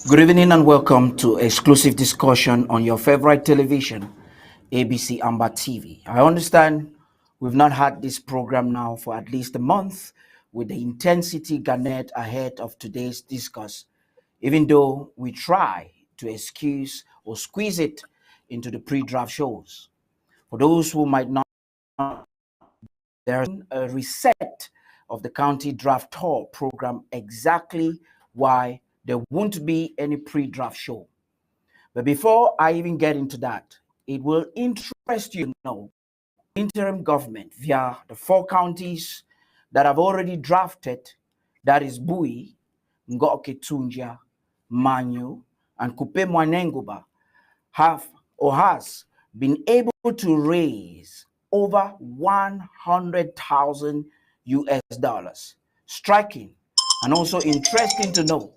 Good evening and welcome to exclusive discussion on your favorite television, ABC Amber TV. I understand we've not had this program now for at least a month with the intensity garnered ahead of today's discuss, even though we try to excuse or squeeze it into the pre-draft shows. For those who might not, there's a reset of the county draft tour program exactly why there won't be any pre-draft show. But before I even get into that, it will interest you to know interim government via the four counties that have already drafted, that is Bui, Ngoke Tunja, Manyu, and Kupe Mwanenguba, have or has been able to raise over 100,000 US dollars. Striking and also interesting to know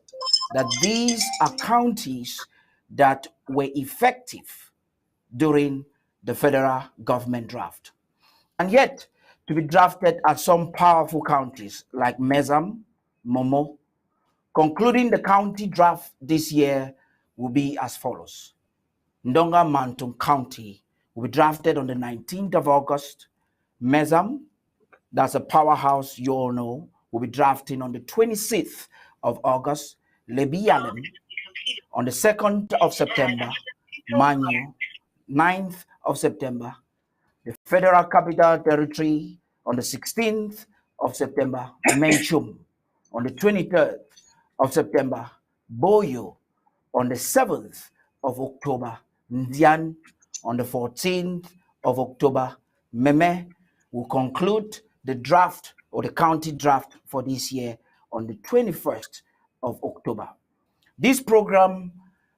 that these are counties that were effective during the federal government draft. And yet, to be drafted at some powerful counties like Mezam, Momo. Concluding the county draft this year will be as follows. Ndonga Mantung County will be drafted on the 19th of August. Mezam, that's a powerhouse you all know, will be drafting on the 26th of August. Lebialem on the 2nd of September. Manyu, 9th of September. The Federal Capital Territory on the 16th of September. Menchum on the 23rd of September. Boyo on the 7th of October. Ndian on the 14th of October. Meme will conclude the draft or the county draft for this year on the 21st of October. This program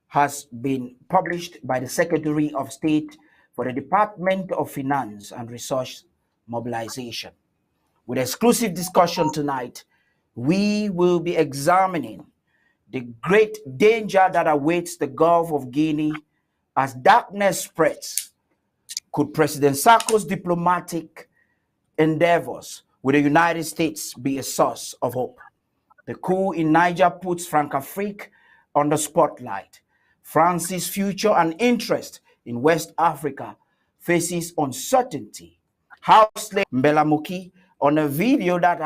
has been published by the Secretary of State for the Department of Finance and Resource Mobilization. With exclusive discussion tonight, we will be examining the great danger that awaits the Gulf of Guinea as darkness spreads. Could President Sarko's diplomatic endeavors with the United States be a source of hope? The coup in Niger puts Francafrique on the spotlight. France's future and interest in West Africa faces uncertainty. How slave Mbelamuki on a video that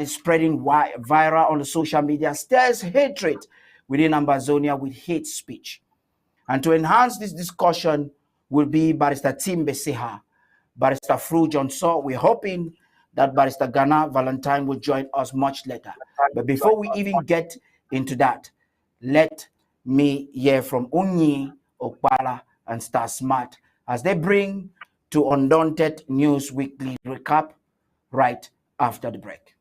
is spreading viral on the social media stirs hatred within Ambazonia with hate speech. And to enhance this discussion will be Barrister Timbe Seha, Barrister Fru Johnson. We're hoping that Barrister Ghana Valentine will join us much later. But before we even get into that, let me hear from Unyi, Okpala, and Star Smart as they bring to Undaunted News Weekly recap right after the break.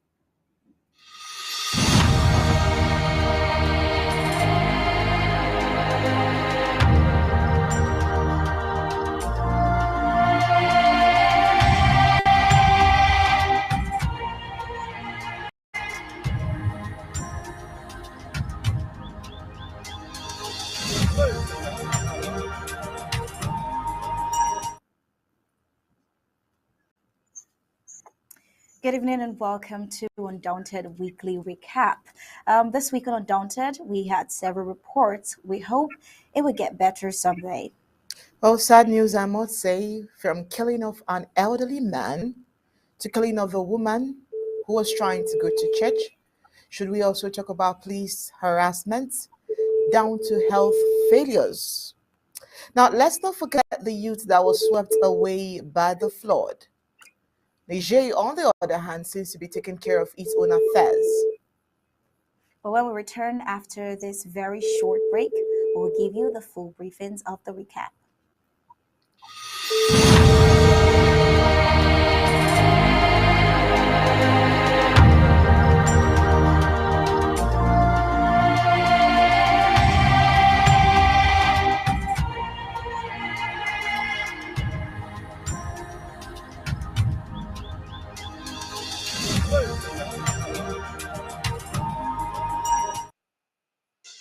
Good evening and welcome to Undaunted Weekly Recap. This week on Undaunted, we had several reports. We hope it will get better someday. Well, sad news, I must say, from killing of an elderly man to killing of a woman who was trying to go to church. Should we also talk about police harassment down to health failures? Now, let's not forget the youth that was swept away by the flood. Niger, on the other hand, seems to be taking care of its own affairs. But when we return after this very short break, we'll give you the full briefings of the recap.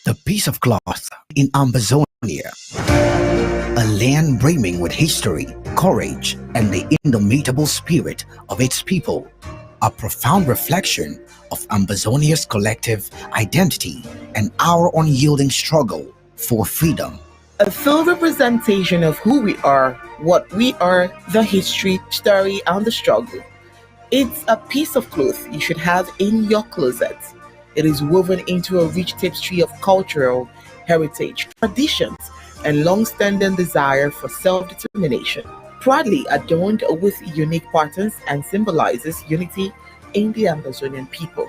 The piece of cloth in Ambazonia, a land brimming with history, courage, and the indomitable spirit of its people, a profound reflection of Ambazonia's collective identity and our unyielding struggle for freedom. A full representation of who we are, what we are, the history, story, and the struggle. It's a piece of cloth you should have in your closet. It is woven into a rich tapestry of cultural heritage, traditions, and long-standing desire for self-determination. Proudly adorned with unique patterns and symbolizes unity in the Amazonian people.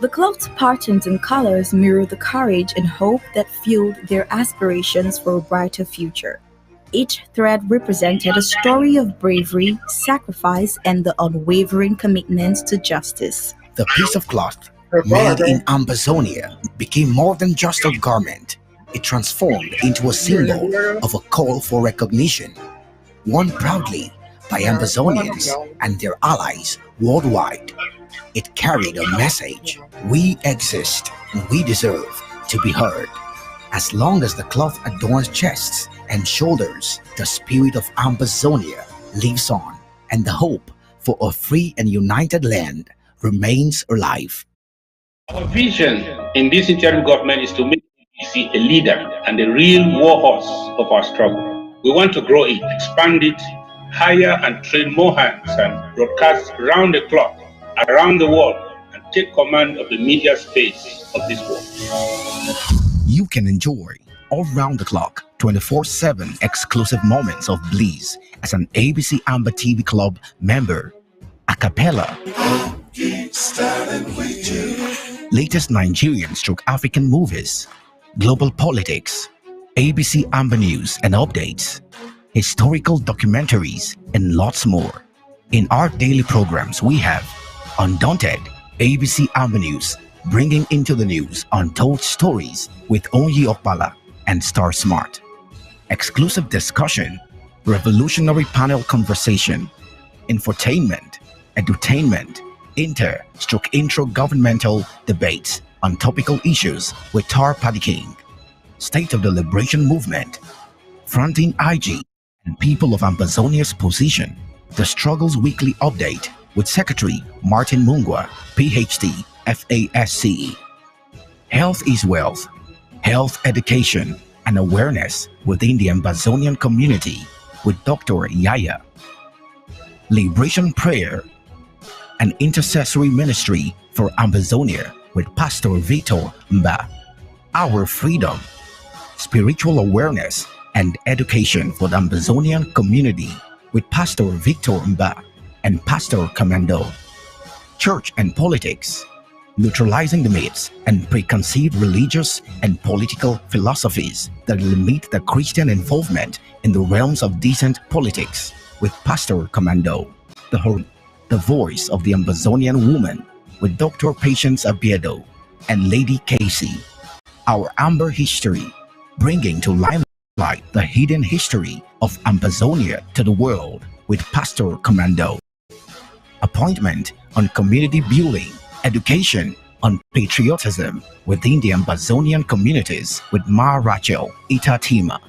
The cloth's patterns and colors mirror the courage and hope that fueled their aspirations for a brighter future. Each thread represented a story of bravery, sacrifice, and the unwavering commitment to justice. The piece of cloth made in Ambazonia became more than just a garment. It transformed into a symbol of a call for recognition, worn proudly by Ambazonians and their allies worldwide. It carried a message: we exist and we deserve to be heard. As long as the cloth adorns chests and shoulders, the spirit of Ambazonia lives on, and the hope for a free and united land remains alive. Our vision in this interim government is to make ABC a leader and a real war horse of our struggle. We want to grow it, expand it, hire and train more hands, and broadcast round the clock, around the world, and take command of the media space of this world. You can enjoy all round the clock, 24/7 exclusive moments of bliss as an ABC Amba TV Club member. A cappella. Latest Nigerian / African movies, global politics, ABC Amba News and updates, historical documentaries, and lots more. In our daily programs, we have Undaunted, ABC Amba News, bringing into the news untold stories with Onyi Okpala and Star Smart. Exclusive discussion, revolutionary panel conversation, infotainment, edutainment, intro governmental debates on topical issues with Tarh Paddy, State of the Liberation Movement, Fronting IG, and People of Ambazonia's Position. The Struggles Weekly Update with Secretary Martin Mungwa, PhD, FASCE. Health is Wealth, Health Education and Awareness within the Ambazonian Community with Dr. Yaya. Liberation Prayer, an intercessory ministry for Ambazonia with Pastor Victor Mba. Our Freedom, Spiritual Awareness and Education for the Ambazonian Community with Pastor Victor Mba and Pastor Commando. Church and Politics, neutralizing the myths and preconceived religious and political philosophies that limit the Christian involvement in the realms of decent politics with Pastor Commando. The Voice of the Ambazonian Woman with Dr. Patience Abiedo and Lady Casey. Our Amber History, bringing to limelight the hidden history of Ambazonia to the world with Pastor Commando. Appointment on community building, education on patriotism within the Ambazonian communities with Ma Rachel Itatima.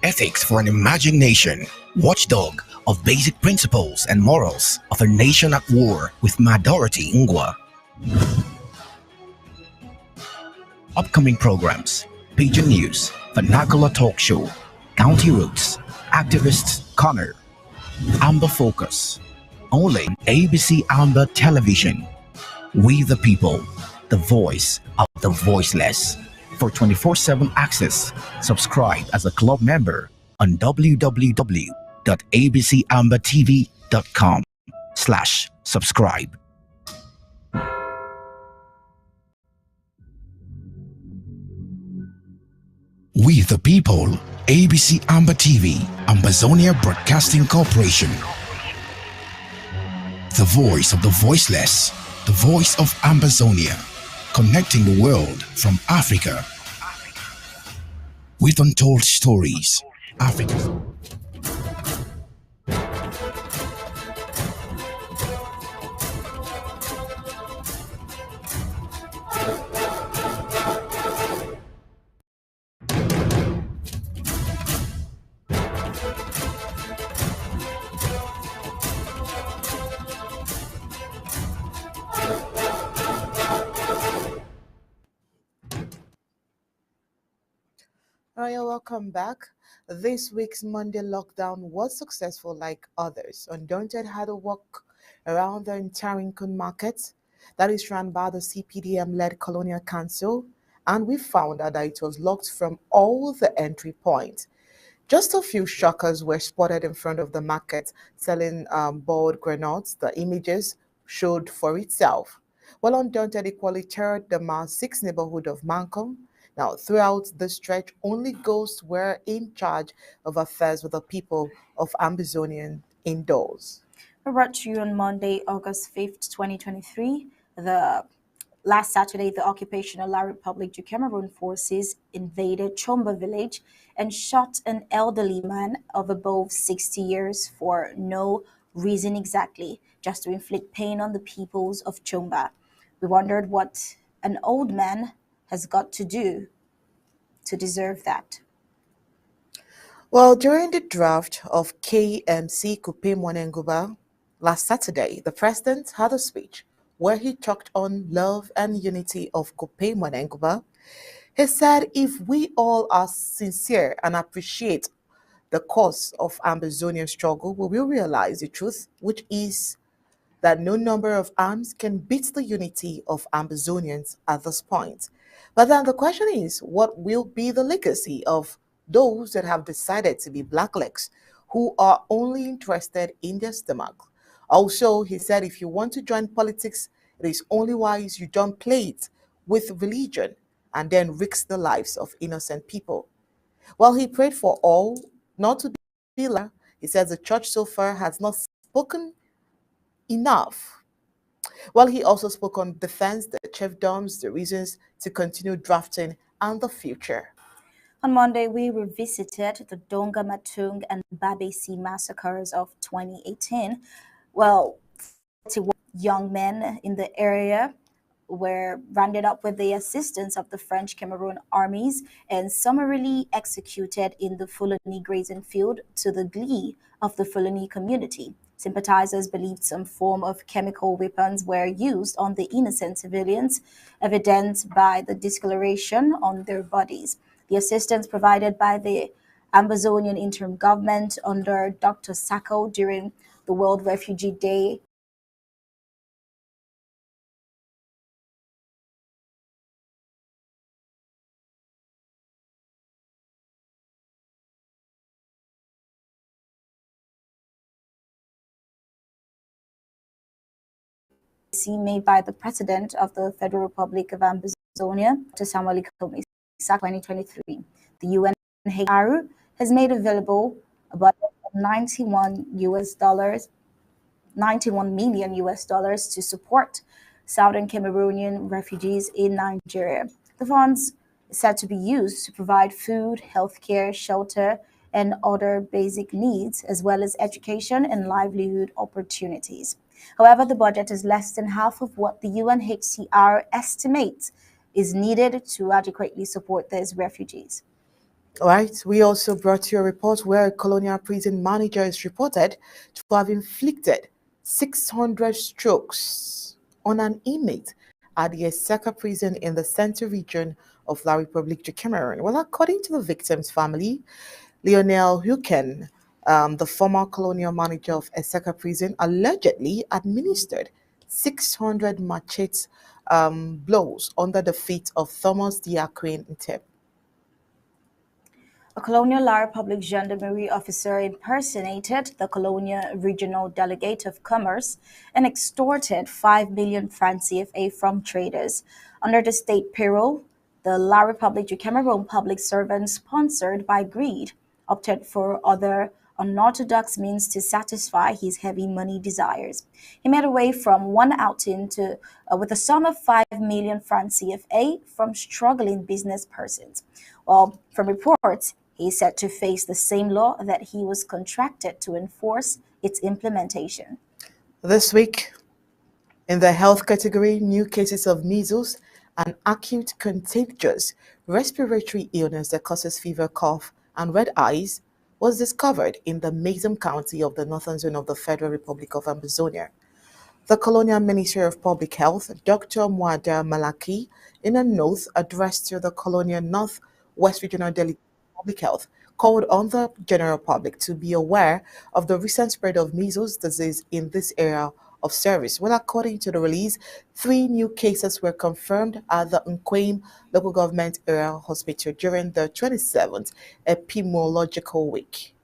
Ethics for an Emerging Nation, watchdog of basic principles and morals of a nation at war with Ma Dorothy Ngwa. Upcoming programs: Pigeon News, Vernacular Talk Show, County Roots, Activists Corner, Amber Focus, only ABC Amber Television. We the people, the voice of the voiceless. For 24/7 access, subscribe as a club member on www.abcambertv.com/subscribe. We the people, ABC Amber TV, Ambazonia Broadcasting Corporation. The voice of the voiceless, the voice of Ambazonia, connecting the world from Africa with untold stories. Africa. All right, welcome back. This week's Monday lockdown was successful like others. Undaunted had a walk around the entire market that is run by the CPDM-led Colonial Council, and we found out that it was locked from all the entry points. Just a few shockers were spotted in front of the market selling boiled granules. The images showed for itself. While Undaunted equally toured the Mile 6 neighborhood of Mancom. Now, throughout the stretch, only ghosts were in charge of affairs with the people of Ambazonian indoors. We brought to you on Monday, August 5th, 2023. The Last Saturday, the occupational La Republic du Cameroon forces invaded Chomba village and shot an elderly man of above 60 years for no reason exactly, just to inflict pain on the peoples of Chomba. We wondered what an old man has got to do to deserve that. Well, during the draft of KMC Coupe Mwanenguba last Saturday, the president had a speech where he talked on love and unity of Coupe Mwanenguba. He said if we all are sincere and appreciate the cause of Ambazonian struggle, we will realize the truth, which is that no number of arms can beat the unity of Ambazonians at this point. But then the question is, what will be the legacy of those that have decided to be blacklegs, who are only interested in their stomach? Also, he said if you want to join politics, it is only wise you don't play it with religion and then risk the lives of innocent people. While he prayed for all not to be like, he says the church so far has not spoken enough. While he also spoke on defense, the chiefdoms, the reasons to continue drafting, and the future. On Monday, we revisited the Donga Matung and Babesi massacres of 2018. Well, 41 young men in the area were rounded up with the assistance of the French Cameroon armies and summarily executed in the Fulani grazing field to the glee of the Fulani community. Sympathizers believed some form of chemical weapons were used on the innocent civilians, evident by the discoloration on their bodies. The assistance provided by the Ambazonian interim government under Dr. Sacco during the World Refugee Day made by the President of the Federal Republic of Ambazonia, Dr. Samuel Ikome, 2023. The UNHCR has made available a budget of 91 million US dollars to support Southern Cameroonian refugees in Nigeria. The funds are said to be used to provide food, healthcare, shelter, and other basic needs, as well as education and livelihood opportunities. However, the budget is less than half of what the UNHCR estimates is needed to adequately support these refugees. All right, we also brought you a report where a colonial prison manager is reported to have inflicted 600 strokes on an inmate at the Eseka prison in the central region of La Republique du Cameroon. Well, according to the victim's family, Lionel Huken, the former colonial manager of Eseka prison, allegedly administered 600 machete blows under the feet of Thomas Diaquin Ntep. A Colonial La Republic Gendarmerie officer impersonated the Colonial Regional Delegate of Commerce and extorted 5 million francs CFA from traders. Under the state payroll, the La Republique du Cameroon public servant, sponsored by greed, opted for other unorthodox means to satisfy his heavy money desires. He made away from one outing with a sum of 5 million francs CFA from struggling business persons. Well, from reports, he is set to face the same law that he was contracted to enforce its implementation. This week, in the health category, new cases of measles, an acute contagious respiratory illness that causes fever, cough, and red eyes, was discovered in the Mazam County of the northern zone of the Federal Republic of Ambazonia. The Colonial Ministry of Public Health, Dr. Mwada Malaki, in a note addressed to the Colonial North West Regional Delegation Public Health called on the general public to be aware of the recent spread of measles disease in this area of service. Well, according to the release, 3 new cases were confirmed at the Nkwame local government area hospital during the 27th epidemiological week.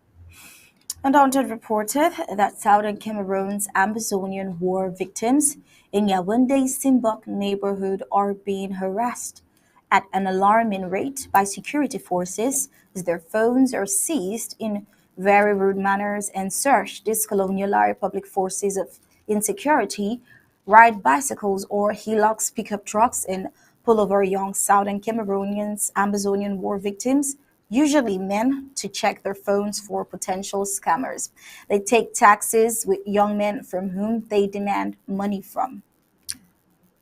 Undaunted reported that southern Cameroon's Ambazonian war victims in Yaounde's Simbok neighborhood are being harassed at an alarming rate by security forces as their phones are seized in very rude manners and searched. These colonial public forces of insecurity ride bicycles or Hilux pickup trucks and pull over young southern Cameroonians, Amazonian war victims, usually men, to check their phones for potential scammers. They take taxis with young men from whom they demand money from.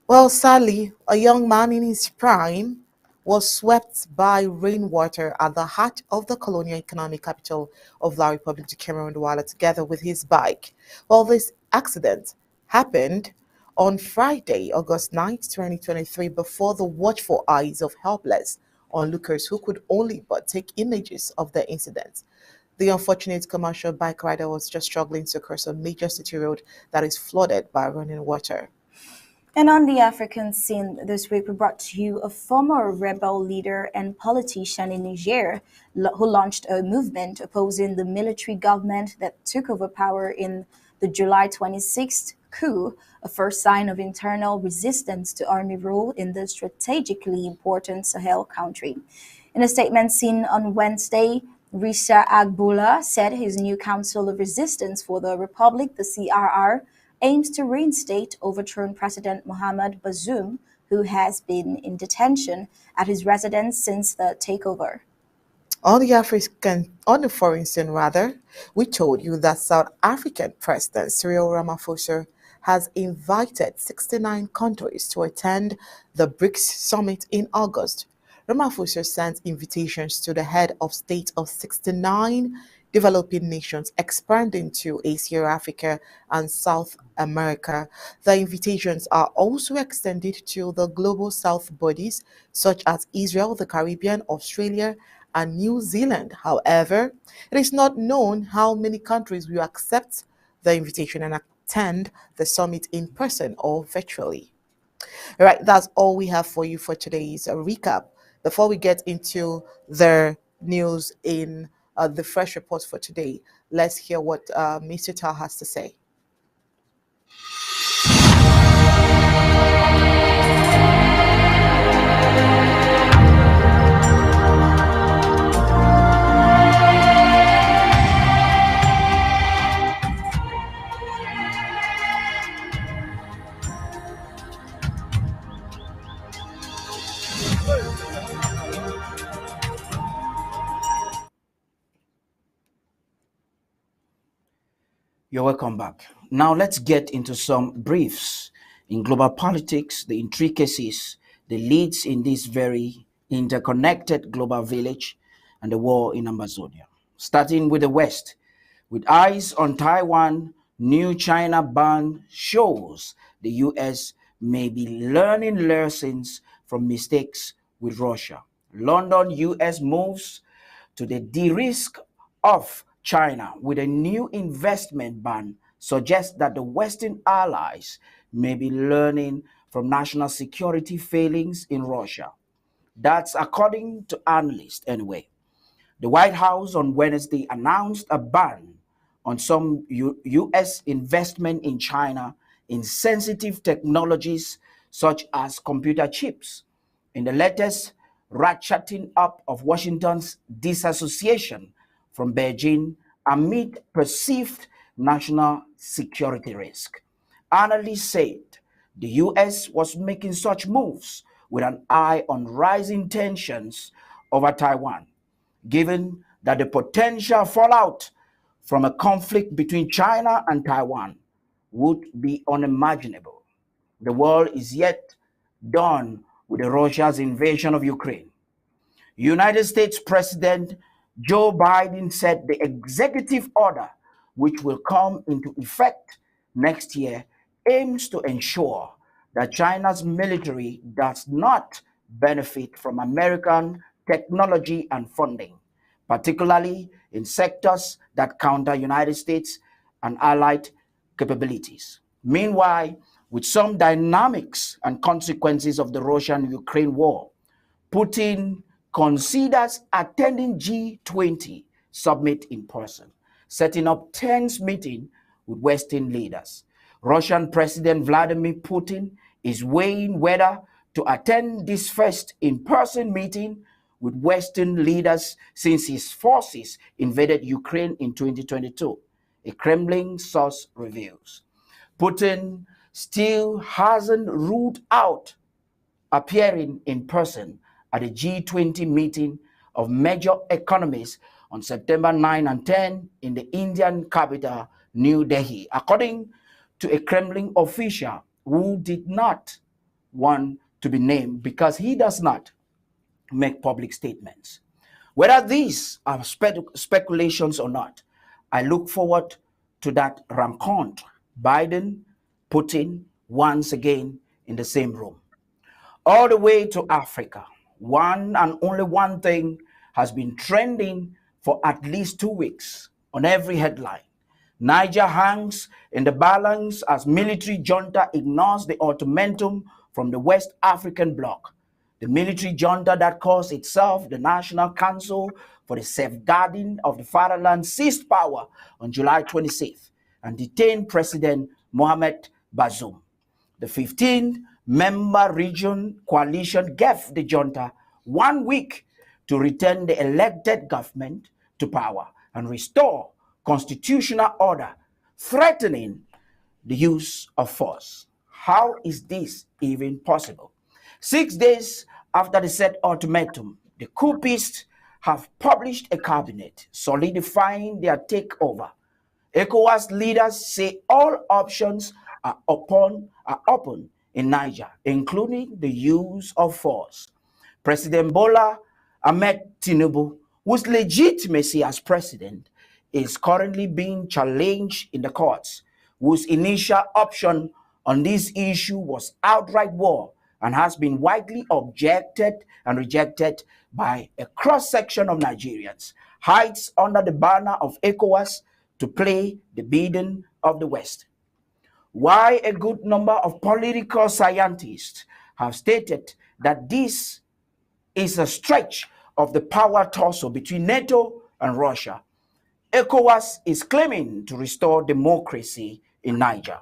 Well, sadly, a young man in his prime was swept by rainwater at the heart of the colonial economic capital of La Republic du Cameroon, Douala, together with his bike. Well, this accident happened on Friday, August 9th, 2023, before the watchful eyes of helpless onlookers who could only but take images of the incident. The unfortunate commercial bike rider was just struggling to cross a major city road that is flooded by running water. And on the African scene this week, we brought to you a former rebel leader and politician in Niger who launched a movement opposing the military government that took over power in the July 26th coup, a first sign of internal resistance to army rule in the strategically important Sahel country. In a statement seen on Wednesday, Risa Agbula said his new Council of Resistance for the Republic, the CRR, aims to reinstate overthrown President Mohamed Bazoum, who has been in detention at his residence since the takeover. On the foreign scene rather, we told you that South African President Cyril Ramaphosa has invited 69 countries to attend the BRICS summit in August. Ramaphosa sent invitations to the head of state of 69 developing nations expanding to Asia, Africa, and South America. The invitations are also extended to the Global South bodies such as Israel, the Caribbean, Australia, and New Zealand. However, it is not known how many countries will accept the invitation and attend the summit in person or virtually. All right, that's all we have for you for today's recap. Before we get into the news in the fresh reports for today, let's hear what Mr. Tarh has to say. You're welcome back. Now let's get into some briefs in global politics, the intricacies, the leads in this very interconnected global village, and the war in Ambazonia. Starting with the West, with eyes on Taiwan, new China ban shows the US may be learning lessons from mistakes with Russia. London, US moves to the de-risk of China with a new investment ban suggests that the Western allies may be learning from national security failings in Russia. That's according to analysts anyway. The White House on Wednesday announced a ban on some U.S. investment in China in sensitive technologies such as computer chips. In the latest ratcheting up of Washington's disassociation from Beijing amid perceived national security risk. Analysts said the U.S. was making such moves with an eye on rising tensions over Taiwan, given that the potential fallout from a conflict between China and Taiwan would be unimaginable. The world is yet done with Russia's invasion of Ukraine. United States President Joe Biden said the executive order, which will come into effect next year, aims to ensure that China's military does not benefit from American technology and funding. particularly in sectors that counter United States and allied capabilities. Meanwhile, with some dynamics and consequences of the Russian-Ukraine war, Putin considers attending G20 summit in person, setting up tense meeting with Western leaders. Russian President Vladimir Putin is weighing whether to attend this first in-person meeting with Western leaders since his forces invaded Ukraine in 2022, a Kremlin source reveals. Putin still hasn't ruled out appearing in person at a G20 meeting of major economies on September 9 and 10 in the Indian capital, New Delhi, according to a Kremlin official who did not want to be named because he does not make public statements. Whether these are speculations or not, I look forward to that rencontre. Biden, Putin, once again in the same room. All the way to Africa, one and only one thing has been trending for at least 2 weeks on every headline. Niger hangs in the balance as military junta ignores the ultimatum from the West African bloc. The military junta that calls itself the National Council for the Safeguarding of the Fatherland seized power on July 26th and detained President Mohamed Bazoum. The 15-member region coalition gave the junta 1 week to return the elected government to power and restore constitutional order, threatening the use of force. How is this even possible? 6 days after the said ultimatum, the coupists have published a cabinet solidifying their takeover. ECOWAS leaders say all options are open in Niger, including the use of force. President Bola Ahmed Tinubu, whose legitimacy as president is currently being challenged in the courts, whose initial option on this issue was outright war and has been widely objected and rejected by a cross-section of Nigerians, hides under the banner of ECOWAS to play the bidding of the West. Why a good number of political scientists have stated that this is a stretch of the power tussle between NATO and Russia. ECOWAS is claiming to restore democracy in Niger.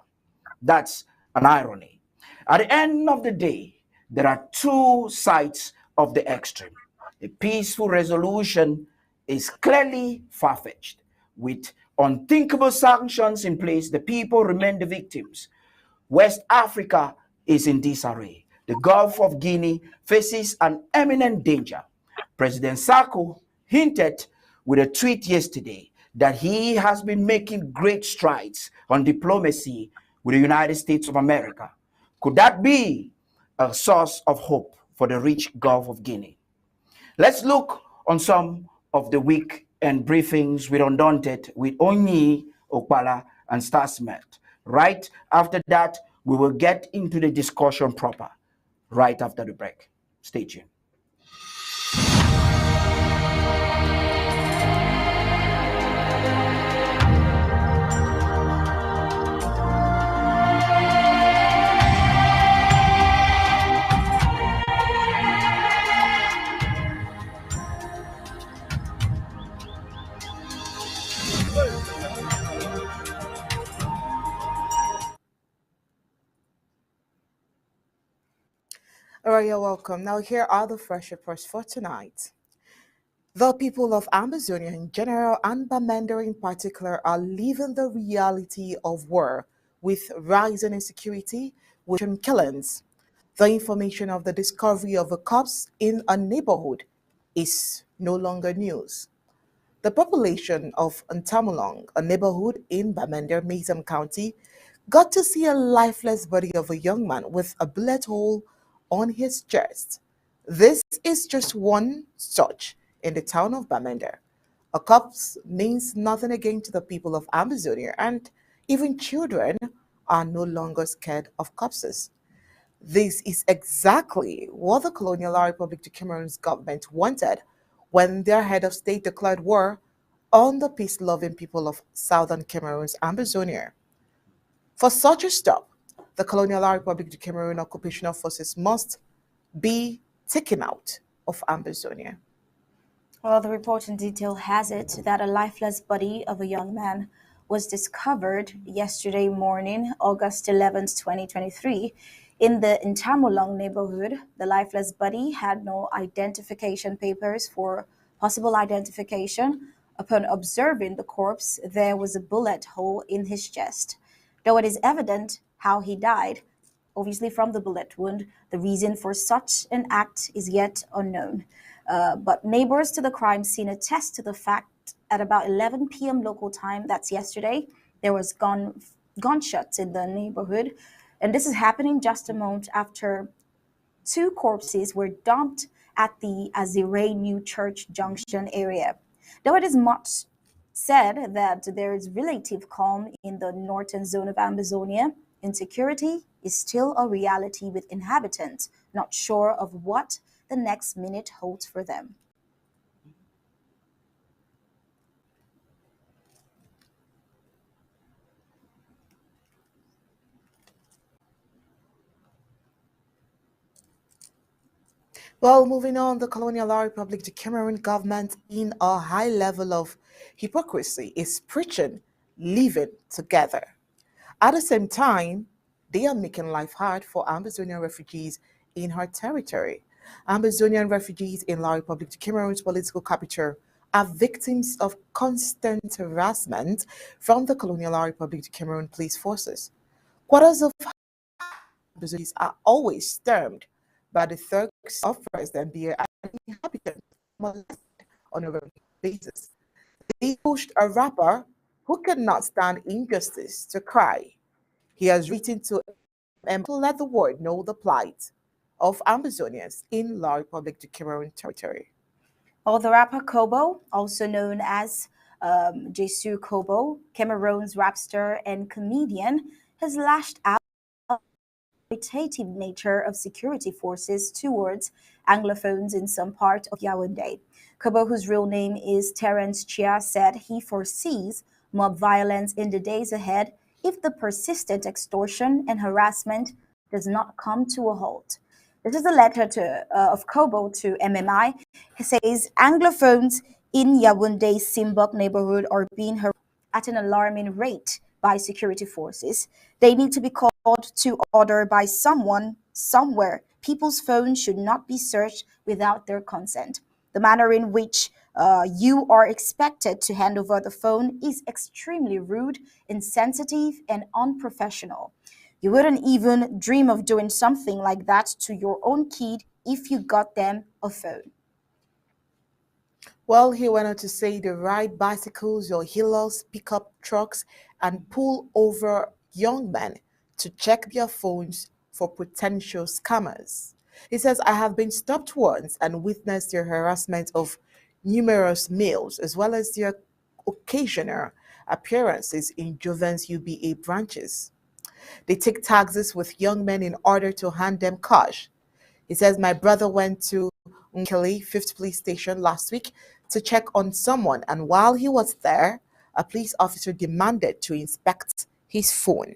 That's an irony. At the end of the day, there are two sides of the extreme. A peaceful resolution is clearly far-fetched. With unthinkable sanctions in place, the people remain the victims. West Africa is in disarray. The Gulf of Guinea faces an imminent danger. President Sako hinted with a tweet yesterday that he has been making great strides on diplomacy with the United States of America. Could that be a source of hope for the rich Gulf of Guinea? Let's look on some of the weekend briefings with Undaunted, with Onyi Okpala and Star Smith. Right after that, we will get into the discussion proper, right after the break. Stay tuned. All right, you're welcome. Now, here are the fresh reports for tonight. The people of Ambazonia in general and Bamenda in particular are living the reality of war with rising insecurity, with killings. The information of the discovery of a corpse in a neighborhood is no longer news. The population of Ntamulong, a neighborhood in Bamenda, Mazam County, got to see a lifeless body of a young man with a bullet hole on his chest. This is just one such in the town of Bamenda. A corpse means nothing again to the people of Ambazonia, and even children are no longer scared of corpses. This is exactly what the Colonial Republic to Cameroon's government wanted when their head of state declared war on the peace-loving people of southern Cameroon's Ambazonia. For such a stop, the Colonial Republic of Cameroon occupational forces must be taken out of Ambazonia. Well, the report in detail has it that a lifeless body of a young man was discovered yesterday morning, August 11th, 2023, in the Intamolong neighborhood. The lifeless body had no identification papers for possible identification. Upon observing the corpse, there was a bullet hole in his chest. Though it is evident how he died, obviously from the bullet wound, the reason for such an act is yet unknown. But neighbors to the crime scene attest to the fact at about 11 p.m. local time, that's yesterday, there was gunshots in the neighborhood. And this is happening just a month after two corpses were dumped at the Azire New Church Junction area. Though it is much said that there is relative calm in the northern zone of Ambazonia, insecurity is still a reality with inhabitants not sure of what the next minute holds for them. Well, moving on, the Colonial Republic, the Cameroon government, in a high level of hypocrisy, is preaching living together. At the same time, they are making life hard for Ambazonian refugees in her territory. Ambazonian refugees in La Republic, Cameroon's political capital, are victims of constant harassment from the Colonial Republic Cameroon police forces. Quarters of Ambazonians are always stormed by the thugs of President Biya and inhabitants molested on a regular basis. They pushed a rapper who could not stand injustice to cry. He has written to to let the world know the plight of Ambazonians in La Republic de Cameroon territory. Well, the rapper Kobo, also known as Jesu Kobo, Cameroon's rapster and comedian, has lashed out authoritative nature of security forces towards Anglophones in some part of Yaoundé. Kobo, whose real name is Terence Chia, said he foresees mob violence in the days ahead if the persistent extortion and harassment does not come to a halt. This is a letter of Kobo to MMI. He says Anglophones in Yaoundé's Simbok neighborhood are being harassed at an alarming rate by security forces. They need to be called to order by someone, somewhere. People's phones should not be searched without their consent. The manner in which you are expected to hand over the phone is extremely rude, insensitive, and unprofessional. You wouldn't even dream of doing something like that to your own kid if you got them a phone. Well, he went on to say they ride bicycles or heelers, pickup trucks, and pull over young men to check their phones for potential scammers. He says, I have been stopped once and witnessed their harassment of numerous males, as well as their occasional appearances in Joven's UBA branches. They take taxis with young men in order to hand them cash. He says, my brother went to Nkele 5th Police Station last week to check on someone, and while he was there, a police officer demanded to inspect his phone.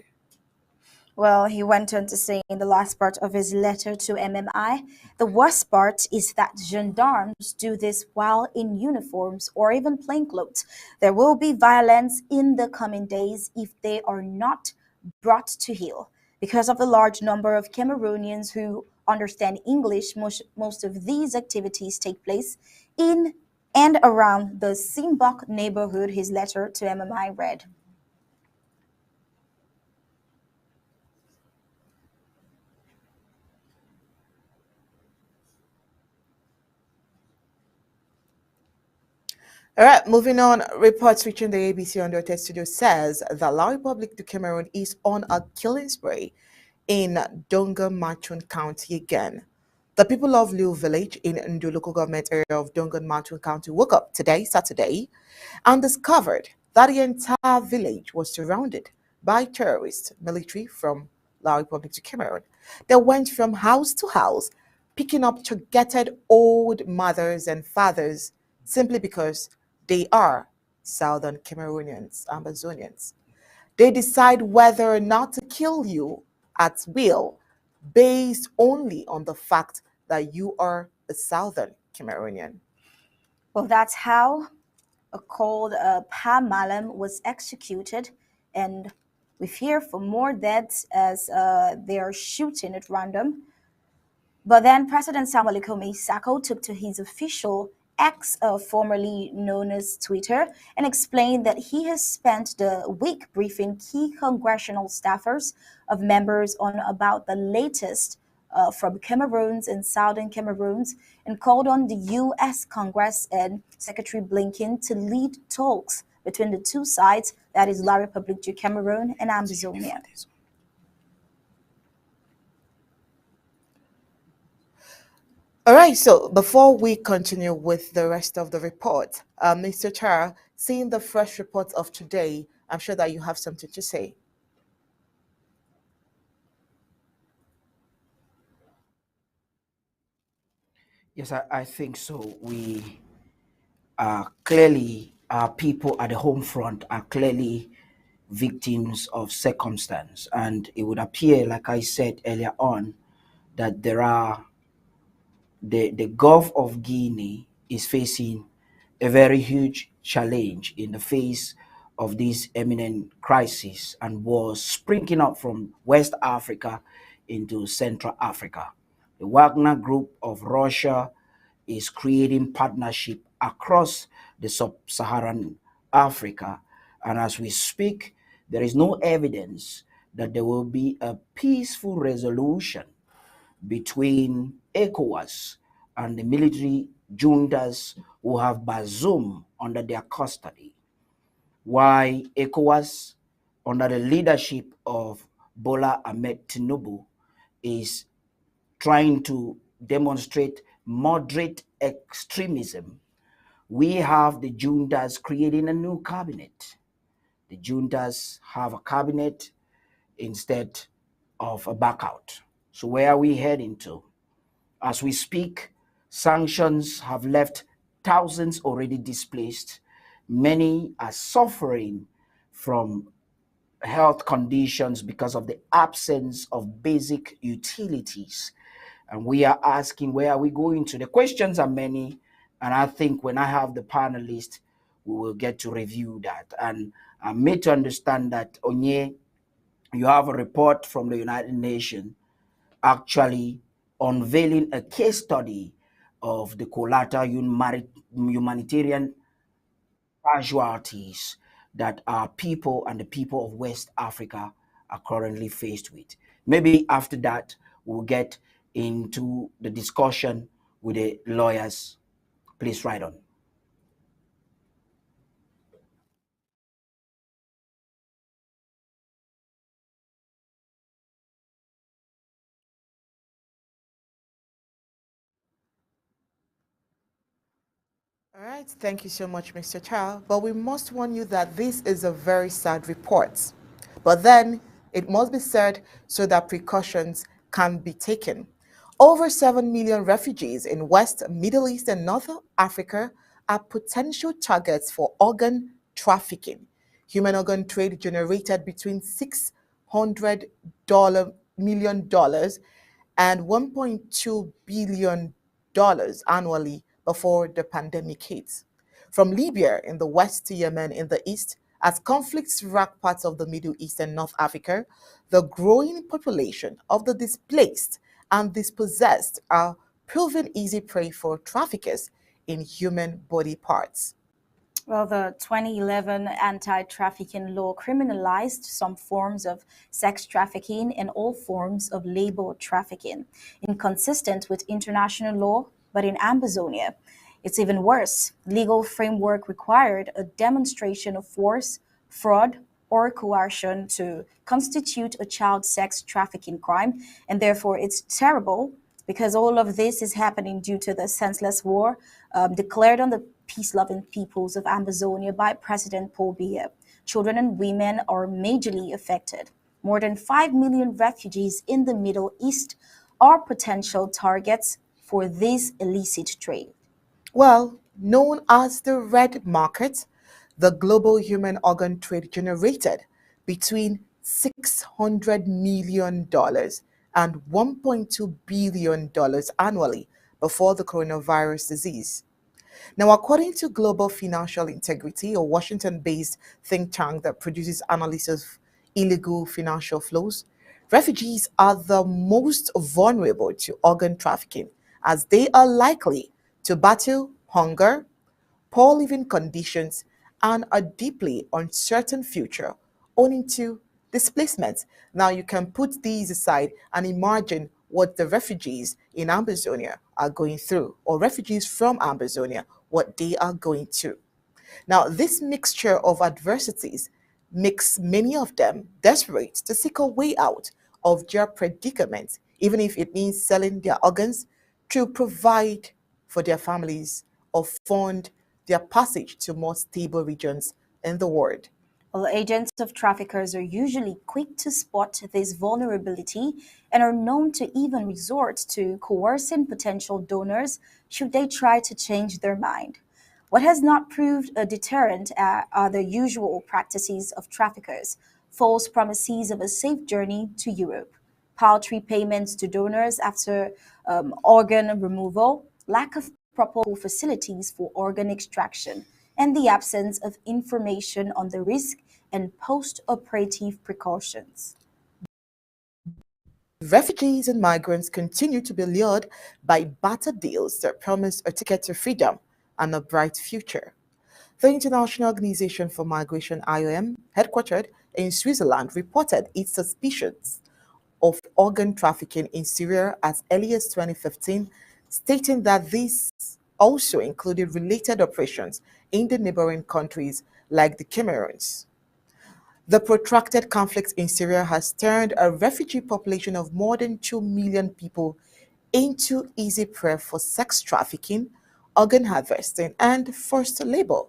Well, he went on to say in the last part of his letter to MMI, the worst part is that gendarmes do this while in uniforms or even plainclothes. There will be violence in the coming days if they are not brought to heel. Because of the large number of Cameroonians who understand English, most of these activities take place in and around the Simbok neighborhood, his letter to MMI read. All right, moving on. Reports reaching the ABC Undertale studio says the La Republic de Cameroon is on a killing spree in Donga Matun County again. The people of Liu Village in Ndu local government area of Donga Matun County woke up today, Saturday, and discovered that the entire village was surrounded by terrorists, military from La Republic de Cameroon. They went from house to house, picking up targeted old mothers and fathers simply because they are Southern Cameroonians, Ambazonians. They decide whether or not to kill you at will based only on the fact that you are a Southern Cameroonian. Well, that's how a called Pa Malam was executed, and we fear for more deaths as they are shooting at random. But then President Samuel Ikome Sako took to his official X, formerly known as Twitter, and explained that he has spent the week briefing key congressional staffers of members on about the latest from Cameroons and Southern Cameroons, and called on the U.S. Congress and Secretary Blinken to lead talks between the two sides, that is La République du Cameroon and Ambazonia. All right, so before we continue with the rest of the report, Mr. Tarh, seeing the fresh report of today, I'm sure that you have something to say. Yes, I think so. We are clearly, our people at the home front are clearly victims of circumstance. And it would appear, like I said earlier on, that there are the Gulf of Guinea is facing a very huge challenge in the face of this imminent crisis and wars springing up from West Africa into Central Africa. The Wagner Group of Russia is creating partnership across the sub-Saharan Africa, and as we speak, there is no evidence that there will be a peaceful resolution between ECOWAS and the military juntas who have Bazoum under their custody. Why ECOWAS, under the leadership of Bola Ahmed Tinubu, is trying to demonstrate moderate extremism. We have the juntas creating a new cabinet. The juntas have a cabinet instead of a backout. So where are we heading to? As we speak, sanctions have left thousands already displaced. Many are suffering from health conditions because of the absence of basic utilities. And we are asking, where are we going to? The questions are many. And I think when I have the panelists, we will get to review that. And I'm made to understand that, Onye, you have a report from the United Nations actually unveiling a case study of the collateral humanitarian casualties that our people and the people of West Africa are currently faced with. Maybe after that, we'll get into the discussion with the lawyers. Please write on. All right, thank you so much, Mr. Tarh. But we must warn you that this is a very sad report. But then it must be said so that precautions can be taken. Over 7 million refugees in West, Middle East, and North Africa are potential targets for organ trafficking. Human organ trade generated between $600 million and $1.2 billion annually before the pandemic hit. From Libya in the west to Yemen in the east, as conflicts rack parts of the Middle East and North Africa, the growing population of the displaced and dispossessed are proven easy prey for traffickers in human body parts. Well, the 2011 anti-trafficking law criminalized some forms of sex trafficking and all forms of labor trafficking, inconsistent with international law, but in Ambazonia, it's even worse. Legal framework required a demonstration of force, fraud, or coercion to constitute a child sex trafficking crime, and therefore it's terrible because all of this is happening due to the senseless war declared on the peace-loving peoples of Ambazonia by President Paul Biya. Children and women are majorly affected. More than 5 million refugees in the Middle East are potential targets for this illicit trade. Well, Known as the red market, the global human organ trade generated between $600 million and $1.2 billion annually before the coronavirus disease. Now, according to Global Financial Integrity, a Washington based think tank that produces analysis of illegal financial flows, refugees are the most vulnerable to organ trafficking as they are likely to battle hunger, poor living conditions, and a deeply uncertain future owing to displacement. Now, you can put these aside and imagine what the refugees in Ambazonia are going through, or refugees from Ambazonia, what they are going through. Now, this mixture of adversities makes many of them desperate to seek a way out of their predicament, even if it means selling their organs to provide for their families or fund their passage to more stable regions in the world. Well, agents of traffickers are usually quick to spot this vulnerability and are known to even resort to coercing potential donors should they try to change their mind. What has not proved a deterrent are the usual practices of traffickers: false promises of a safe journey to Europe, paltry payments to donors after organ removal, lack of proper facilities for organ extraction, and the absence of information on the risk and post-operative precautions. Refugees and migrants continue to be lured by barter deals that promise a ticket to freedom and a bright future. The International Organization for Migration (IOM), headquartered in Switzerland, reported its suspicions of organ trafficking in Syria as early as 2015, stating that this also included related operations in the neighboring countries like the Cameroons. The protracted conflict in Syria has turned a refugee population of more than 2 million people into easy prey for sex trafficking, organ harvesting, and forced labor,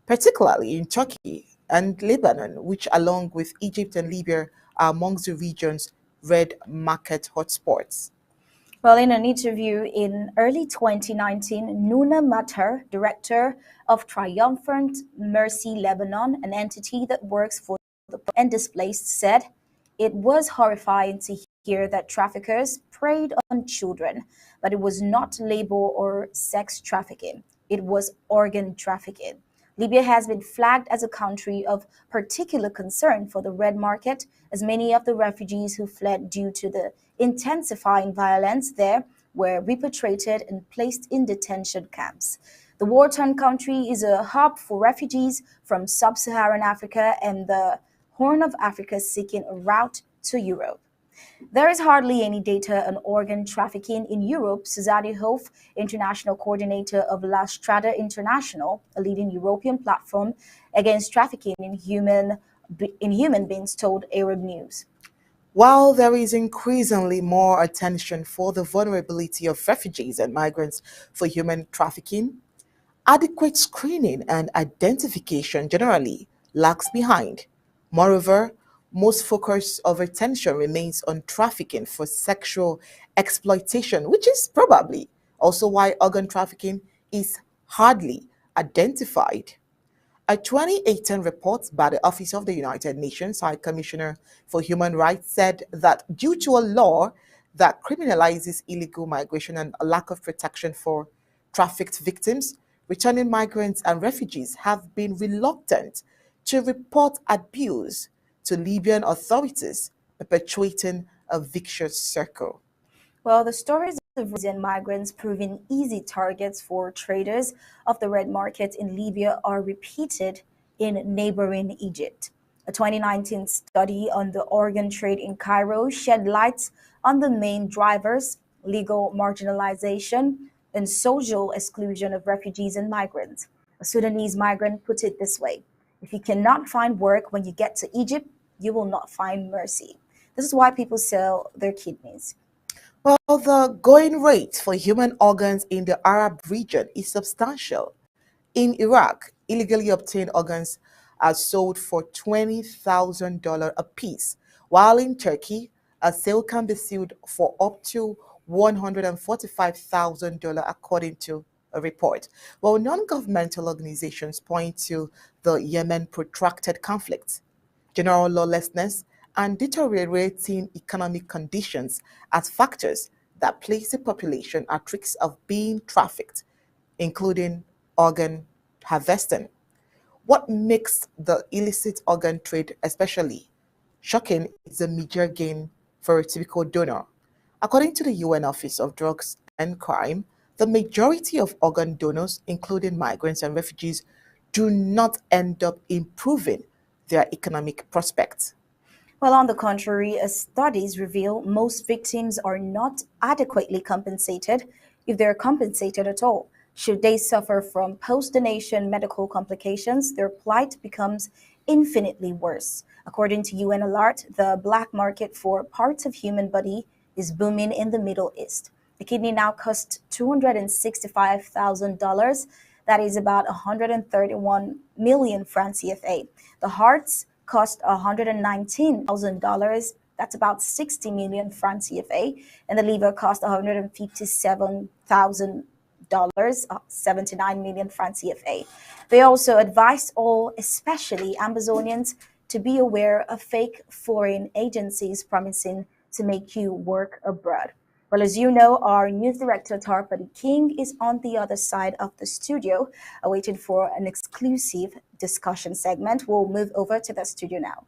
particularly in Turkey and Lebanon, which, along with Egypt and Libya, are amongst the region's red market hotspots. Well, in an interview in early 2019, Nuna Matar, director of Triumphant Mercy Lebanon, an entity that works for the poor and displaced, said it was horrifying to hear that traffickers preyed on children, but it was not labor or sex trafficking. It was organ trafficking. Libya has been flagged as a country of particular concern for the red market, as many of the refugees who fled due to the intensifying violence there were repatriated and placed in detention camps. The war-torn country is a hub for refugees from sub-Saharan Africa and the Horn of Africa seeking a route to Europe. There is hardly any data on organ trafficking in Europe. Suzanne Hof, international coordinator of La Strada International, a leading European platform against trafficking in human beings, told Arab News. While there is increasingly more attention for the vulnerability of refugees and migrants for human trafficking, adequate screening and identification generally lags behind. Moreover, most focus of attention remains on trafficking for sexual exploitation, which is probably also why organ trafficking is hardly identified. A 2018 report by the Office of the United Nations High Commissioner for Human Rights said that due to a law that criminalizes illegal migration and a lack of protection for trafficked victims, returning migrants and refugees have been reluctant to report abuse to Libyan authorities, perpetuating a vicious circle. Well, the stories of refugees and migrants proving easy targets for traders of the red market in Libya are repeated in neighboring Egypt. A 2019 study on the organ trade in Cairo shed light on the main drivers: legal marginalization and social exclusion of refugees and migrants. A Sudanese migrant put it this way: if you cannot find work when you get to Egypt, you will not find mercy. This is why people sell their kidneys. Well, the going rate for human organs in the Arab region is substantial. In Iraq, illegally obtained organs are sold for $20,000 apiece, while in Turkey, a sale can be sold for up to $145,000 according to report. Well, non-governmental organizations point to the Yemen protracted conflict, general lawlessness, and deteriorating economic conditions as factors that place the population at risk of being trafficked, including organ harvesting. What makes the illicit organ trade especially shocking is the major gain for a typical donor. According to the UN Office of Drugs and Crime, the majority of organ donors, including migrants and refugees, do not end up improving their economic prospects. Well, on the contrary, as studies reveal, most victims are not adequately compensated, if they're compensated at all. Should they suffer from post donation medical complications, their plight becomes infinitely worse. According to UN Alert, the black market for parts of human body is booming in the Middle East. The kidney now costs $265,000. That is about 131 million francs CFA. The hearts cost $119,000. That's about 60 million francs CFA. And the liver cost $157,000, 79 million francs CFA. They also advise all, especially Ambazonians, to be aware of fake foreign agencies promising to make you work abroad. Well, as you know, our news director, Tarh King, is on the other side of the studio, waiting for an exclusive discussion segment. We'll move over to the studio now.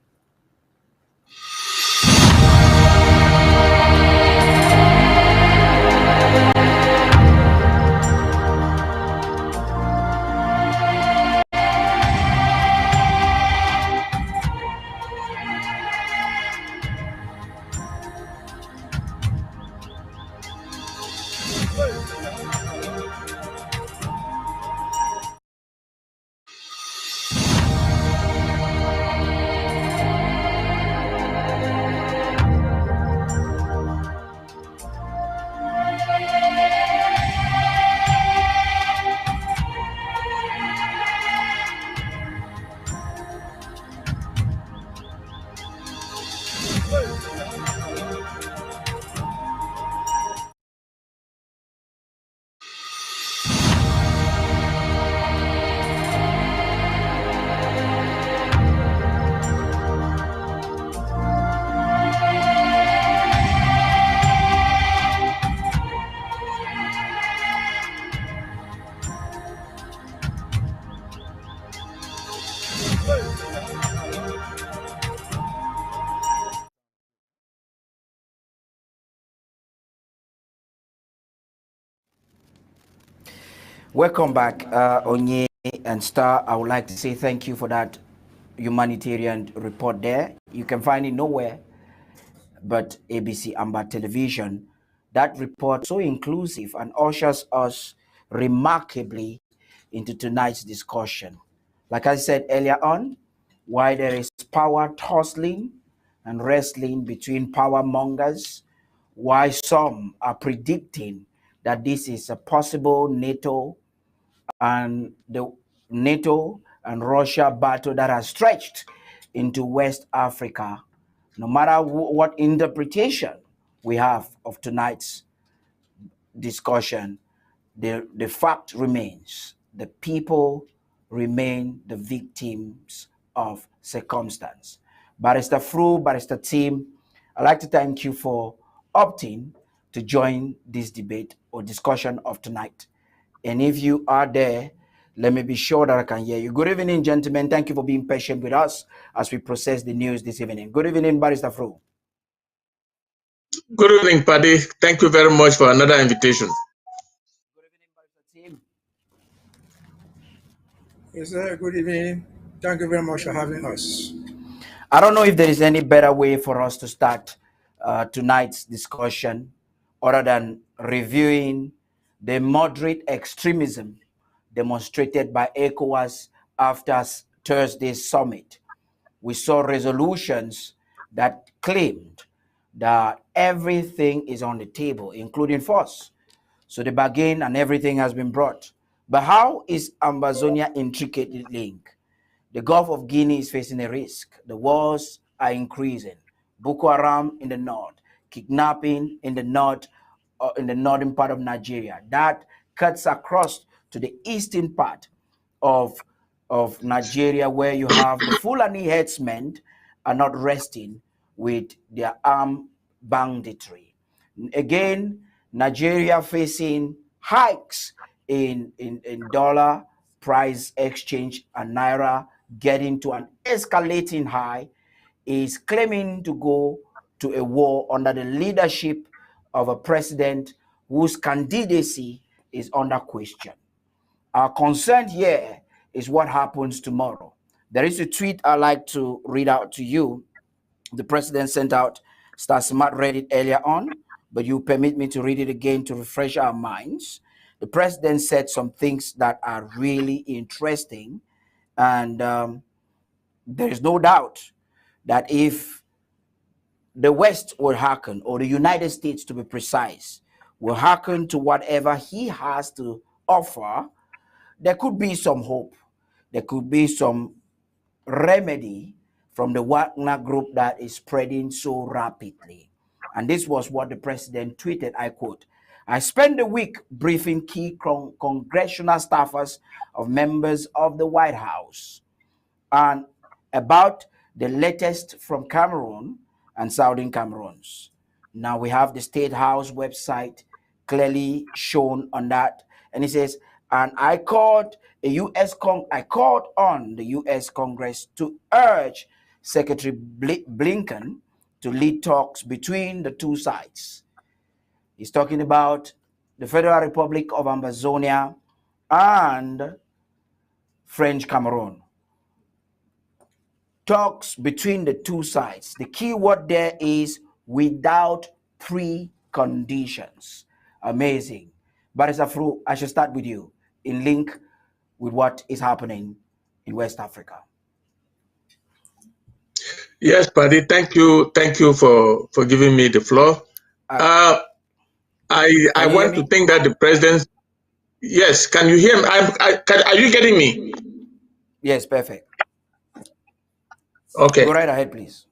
Welcome back, Onye and Star. I would like to say thank you for that humanitarian report there. You can find it nowhere but ABC Amber Television. That report so inclusive and ushers us remarkably into tonight's discussion. Like I said earlier on, why there is power tussling and wrestling between power mongers, why some are predicting that this is a possible NATO and Russia battle that has stretched into West Africa. No matter what interpretation we have of tonight's discussion, the fact remains the people remain the victims of circumstance. Barrister Fru, Barrister Team, I'd like to thank you for opting to join this debate or discussion of tonight. And if you are there, let me be sure that I can hear you. Good evening, gentlemen. Thank you for being patient with us as we process the news this evening. Good evening, Barrister Fru. Good evening, Paddy. Thank you very much for another invitation. Good evening, Barrister Team. Yes, sir. Good evening. Thank you very much for having us. I don't know if there is any better way for us to start tonight's discussion other than reviewing the moderate extremism demonstrated by ECOWAS after Thursday's summit. We saw resolutions that claimed that everything is on the table, including force. So the bargain and everything has been brought. But how is Ambazonia intricately linked? The Gulf of Guinea is facing a risk. The wars are increasing. Boko Haram in the north, kidnapping in the north, in the northern part of Nigeria. That cuts across to the eastern part of Nigeria, where you have the Fulani herdsmen are not resting with their armed banditry. Again, Nigeria facing hikes in dollar price exchange and naira getting to an escalating high, is claiming to go to a war under the leadership of a president whose candidacy is under question. Our concern here is what happens tomorrow. There is a tweet I like to read out to you. The president sent out. Star Smart read it earlier on, but you permit me to read it again to refresh our minds. The president said some things that are really interesting, and there is no doubt that if the West will hearken, or the United States to be precise, will hearken to whatever he has to offer, there could be some hope. There could be some remedy from the Wagner group that is spreading so rapidly. And this was what the president tweeted, I quote, "I spent the week briefing key congressional staffers of members of the White House and about the latest from Cameroon and Southern Cameroons." Now we have the State House website clearly shown on that. And it says, and I called on the U.S. Congress to urge Secretary Blinken to lead talks between the two sides. He's talking about the Federal Republic of Ambazonia and French Cameroon. Talks between the two sides. The key word there is without preconditions. Amazing. Barrister Fru, I should start with you in link with what is happening in West Africa. Yes, Paddy, thank you for giving me the floor. I want to think that the president. Yes, can you hear me? Are you getting me? Yes, perfect. Okay. Go right ahead, please.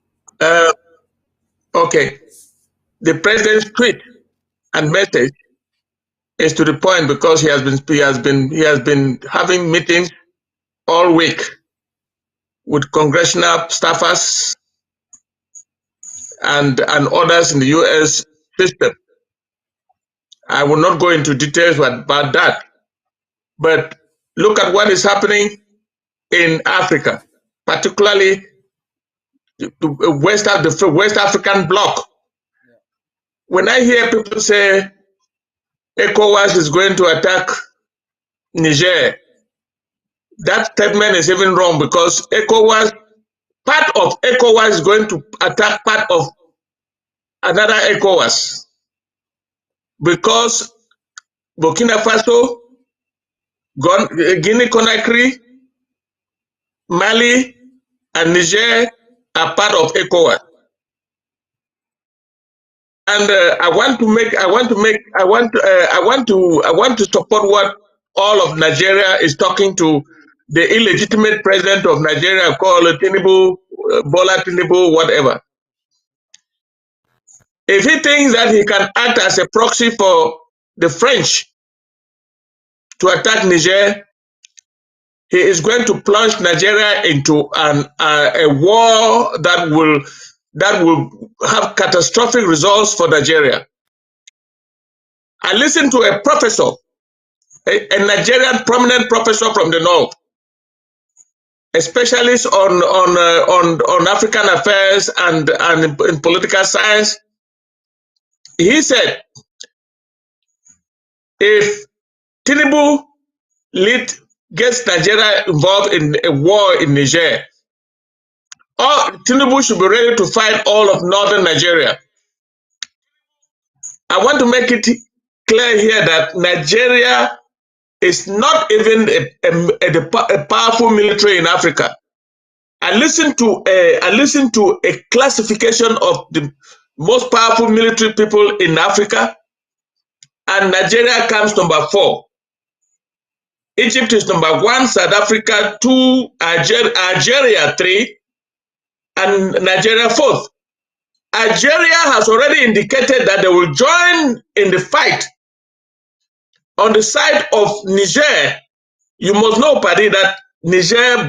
Okay. The president's tweet and message is to the point because he has been having meetings all week with congressional staffers and others in the U.S. system. I will not go into details about that, but look at what is happening in Africa, particularly the West African bloc. When I hear people say ECOWAS is going to attack Niger, that statement is even wrong because part of ECOWAS is going to attack part of another ECOWAS because Burkina Faso, Guinea Conakry, Mali, and Niger are part of ECOWAS. And I want to support what all of Nigeria is talking to the illegitimate president of Nigeria called Tinubu, Bola Tinubu, whatever. If he thinks that he can act as a proxy for the French to attack Niger, he is going to plunge Nigeria into a war that will have catastrophic results for Nigeria. I listened to a professor, a Nigerian prominent professor from the north, a specialist on African affairs and in political science. He said, if Tinubu gets Nigeria involved in a war in Niger, Tinubu should be ready to fight all of northern Nigeria. I want to make it clear here that Nigeria is not even a powerful military in Africa. I listened to a classification of the most powerful military people in Africa, and Nigeria comes number 4. Egypt is number 1, South Africa 2, Algeria 3, and Nigeria 4th. Algeria has already indicated that they will join in the fight on the side of Niger, you must know, Paddy, that Niger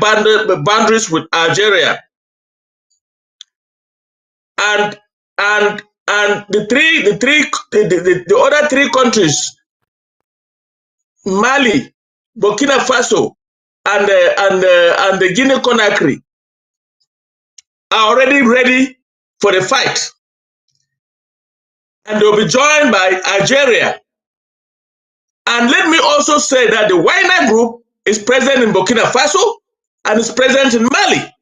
boundaries with Algeria, and the other three countries, Mali, Burkina Faso, and the Guinea Conakry, are already ready for the fight, and they'll be joined by Algeria. And let me also say that the Wagner Group is present in Burkina Faso and is present in Mali.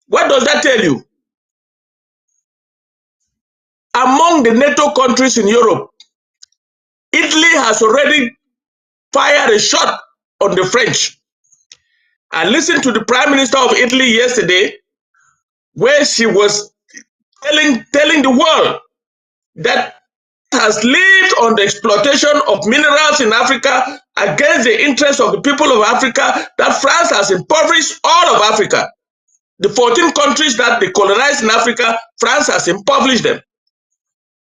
What does that tell you? Among the NATO countries in Europe, Italy has already fired a shot on the French. I listened to the Prime Minister of Italy yesterday, where she was telling the world that has lived on the exploitation of minerals in Africa against the interests of the people of Africa, that France has impoverished all of Africa. The 14 countries that they colonized in Africa, France has impoverished them.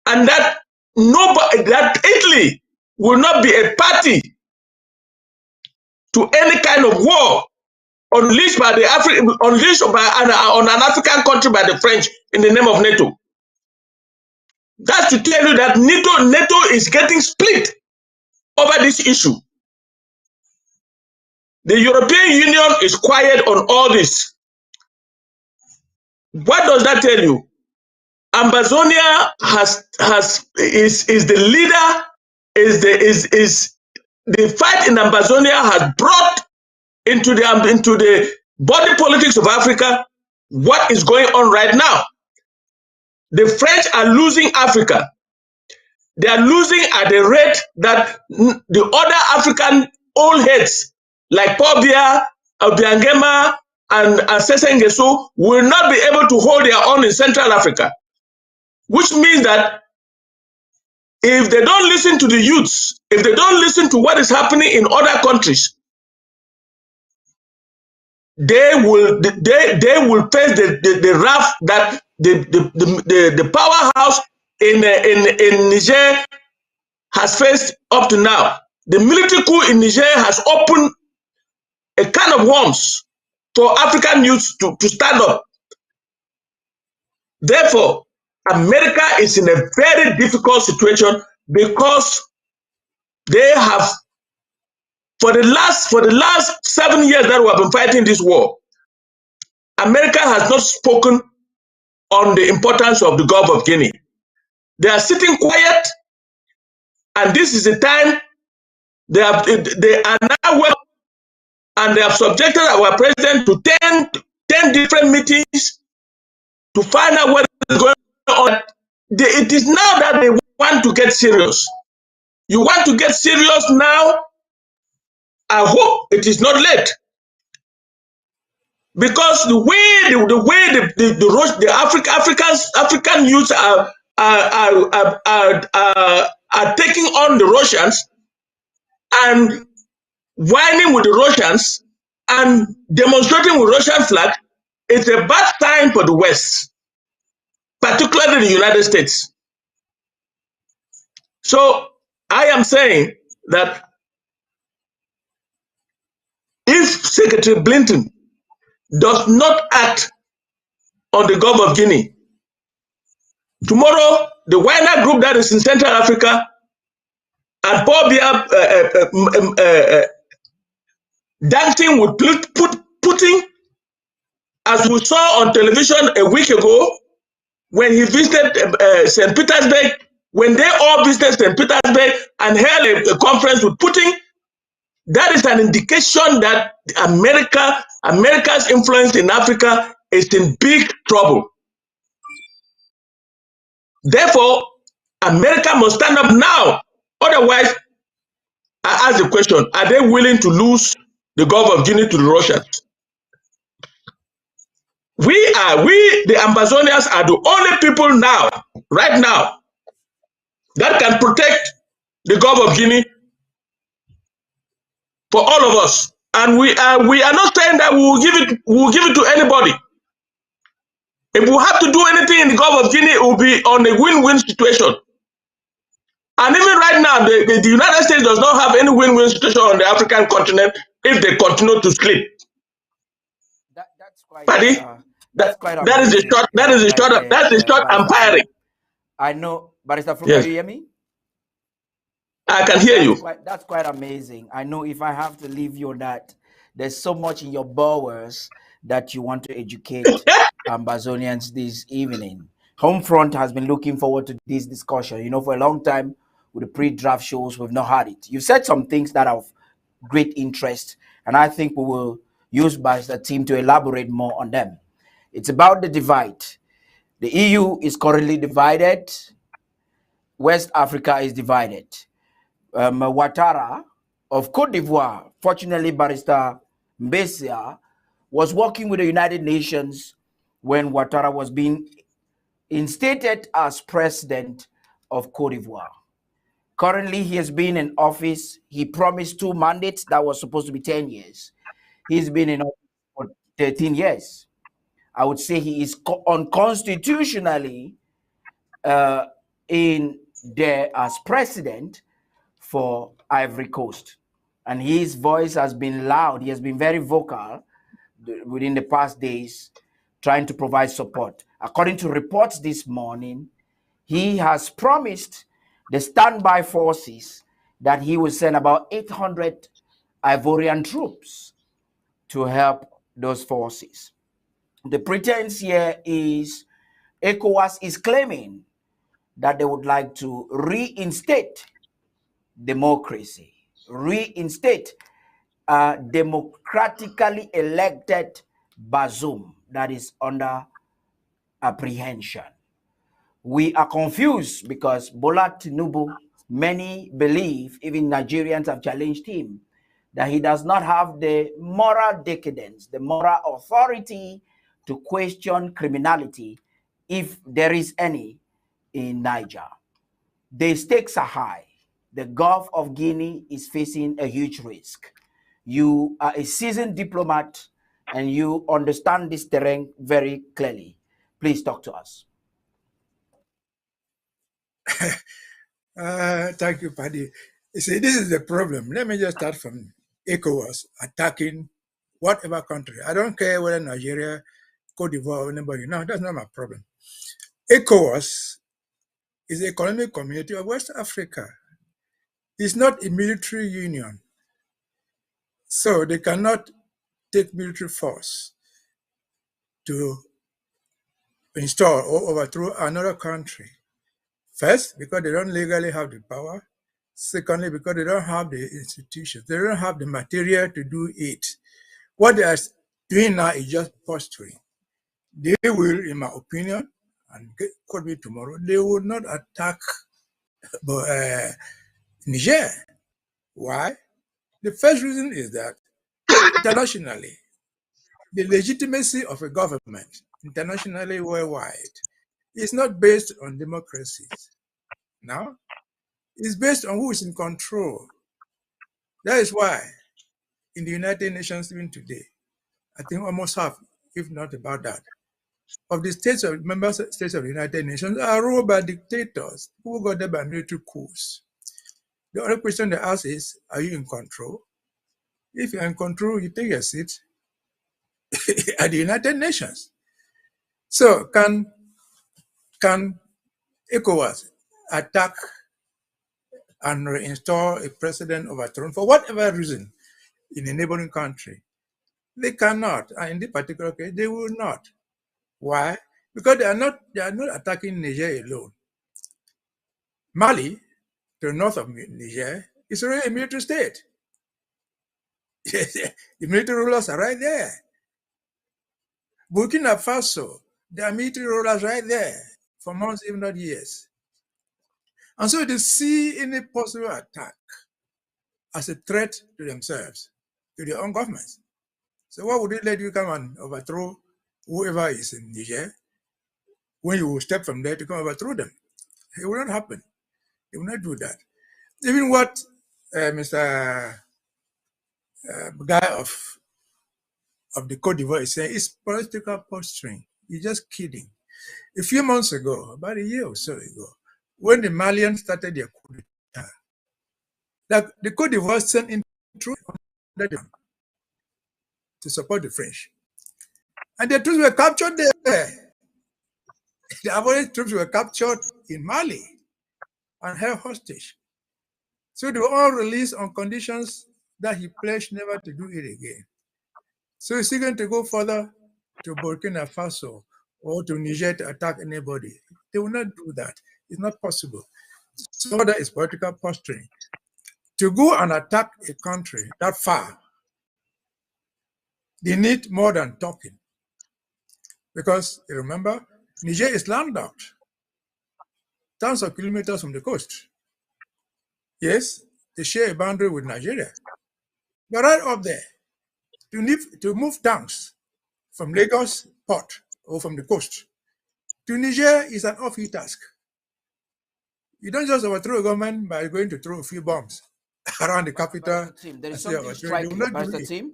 And that Italy will not be a party to any kind of war unleashed by on an African country by the French in the name of NATO. That's to tell you that NATO is getting split over this issue. The European Union is quiet on all this. What does that tell you? Ambazonia is the leader, is the fight in Ambazonia has brought into the body politics of Africa what is going on right now. The French are losing Africa. They are losing at the rate that the other African old heads like Paul Biya, Obiangema, and Sesengesu will not be able to hold their own in Central Africa. Which means that if they don't listen to the youths, if they don't listen to what is happening in other countries, they will face the wrath that the powerhouse in Niger has faced up to now. The military coup in Niger has opened a can of worms for African youths to stand up. Therefore, America is in a very difficult situation because they have, for the last 7 years that we have been fighting this war, America has not spoken on the importance of the Gulf of Guinea. They are sitting quiet, and this is the time they are now well, and they have subjected our president to 10 different meetings to find out what is going on. It is now that they want to get serious. You want to get serious now? I hope it is not late, because the way the African youths are taking on the Russians and whining with the Russians and demonstrating with Russian flag, it's a bad time for the West, particularly the United States. So I am saying that if Secretary Blinken does not act on the Gulf of Guinea, tomorrow the Wagner group that is in Central Africa and Paul Biya dancing with Putin, as we saw on television a week ago when he visited St. Petersburg, when they all visited St. Petersburg and held a conference with Putin, that is an indication that America's influence in Africa is in big trouble. Therefore, America must stand up now. Otherwise, I ask the question, are they willing to lose the Gulf of Guinea to the Russians? We, the Ambazonians, are the only people now, right now, that can protect the Gulf of Guinea for all of us. And we are not saying that we will give it to anybody. If we have to do anything in the Gulf of Guinea, it will be on a win-win situation. And even right now, the United States does not have any win-win situation on the African continent if they continue to sleep. That's quite Paddy, that's quite that is the amazing. short. That is the Right short. there, That's the short Barrister Fruit. umpiring. I know, Barrister Fruit. Yes. Can you hear me? I can hear you. That's quite amazing. I know if I have to leave you on that, there's so much in your bowels that you want to educate Ambazonians this evening. Homefront has been looking forward to this discussion. You know, for a long time with the pre-draft shows, we've not had it. You've said some things that are of great interest, and I think we will use by the team to elaborate more on them. It's about the divide. The EU is currently divided. West Africa is divided. Ouattara of Cote d'Ivoire, fortunately, Barrister Mbesia, was working with the United Nations when Ouattara was being instated as president of Cote d'Ivoire. Currently, he has been in office. He promised 2 mandates that was supposed to be 10 years. He's been in office for 13 years. I would say he is unconstitutionally in there as president for Ivory Coast. And his voice has been loud. He has been very vocal within the past days, trying to provide support. According to reports this morning, he has promised the standby forces that he will send about 800 Ivorian troops to help those forces. The pretense here is ECOWAS is claiming that they would like to reinstate democracy, reinstate a democratically elected Bazoum that is under apprehension. We are confused because Bola Tinubu, many believe, even Nigerians have challenged him, that he does not have the moral decadence, the moral authority to question criminality, if there is any, in Niger. The stakes are high. The Gulf of Guinea is facing a huge risk. You are a seasoned diplomat and you understand this terrain very clearly. Please talk to us. Thank you, Paddy. You see, this is the problem. Let me just start from ECOWAS attacking whatever country. I don't care whether Nigeria, Cote d'Ivoire, or anybody. No, that's not my problem. ECOWAS is the economic community of West Africa. It's not a military union. So they cannot take military force to install or overthrow another country. First, because they don't legally have the power. Secondly, because they don't have the institutions. They don't have the material to do it. What they are doing now is just posturing. They will, in my opinion, and could be tomorrow, they will not attack Niger. Why? The first reason is that internationally, the legitimacy of a government, internationally worldwide, is not based on democracies. Now, it's based on who is in control. That is why in the United Nations, even today, I think almost half, if not about that, of the states of member states of the United Nations are ruled by dictators who got there by military coups. The only question they ask is, are you in control? If you're in control, you take your seat at the United Nations. So can ECOWAS attack and reinstall a president overthrown for whatever reason in a neighboring country? They cannot, and in this particular case, they will not. Why? Because they are not attacking Niger alone. Mali, to the north of Niger, is already a military state. The military rulers are right there. Burkina Faso, there are military rulers right there for months, if not years. And so they see any possible attack as a threat to themselves, to their own governments. So why would they let you come and overthrow whoever is in Niger when you will step from there to come overthrow them? It will not happen. They will not do that. Even what Mr. Guy of the Cote d'Ivoire is saying is political posturing. He's just kidding. A few months ago, about a year or so ago, when the Malians started their coup Like the Côte d'Ivoire sent in troops to support the French. And the troops were captured there. The Ivorian troops were captured in Mali and held hostage. So they were all released on conditions that he pledged never to do it again. So is he going to go further to Burkina Faso or to Niger to attack anybody? They will not do that. It's not possible. So that is political posturing. To go and attack a country that far, they need more than talking. Because remember, Niger is landlocked, tons of kilometers from the coast. Yes, they share a boundary with Nigeria. But right up there, to move tanks from Lagos port or from the coast to Niger is an awful task. You don't just overthrow a government by going to throw a few bombs around the capital. There is something striking, Pastor Tim.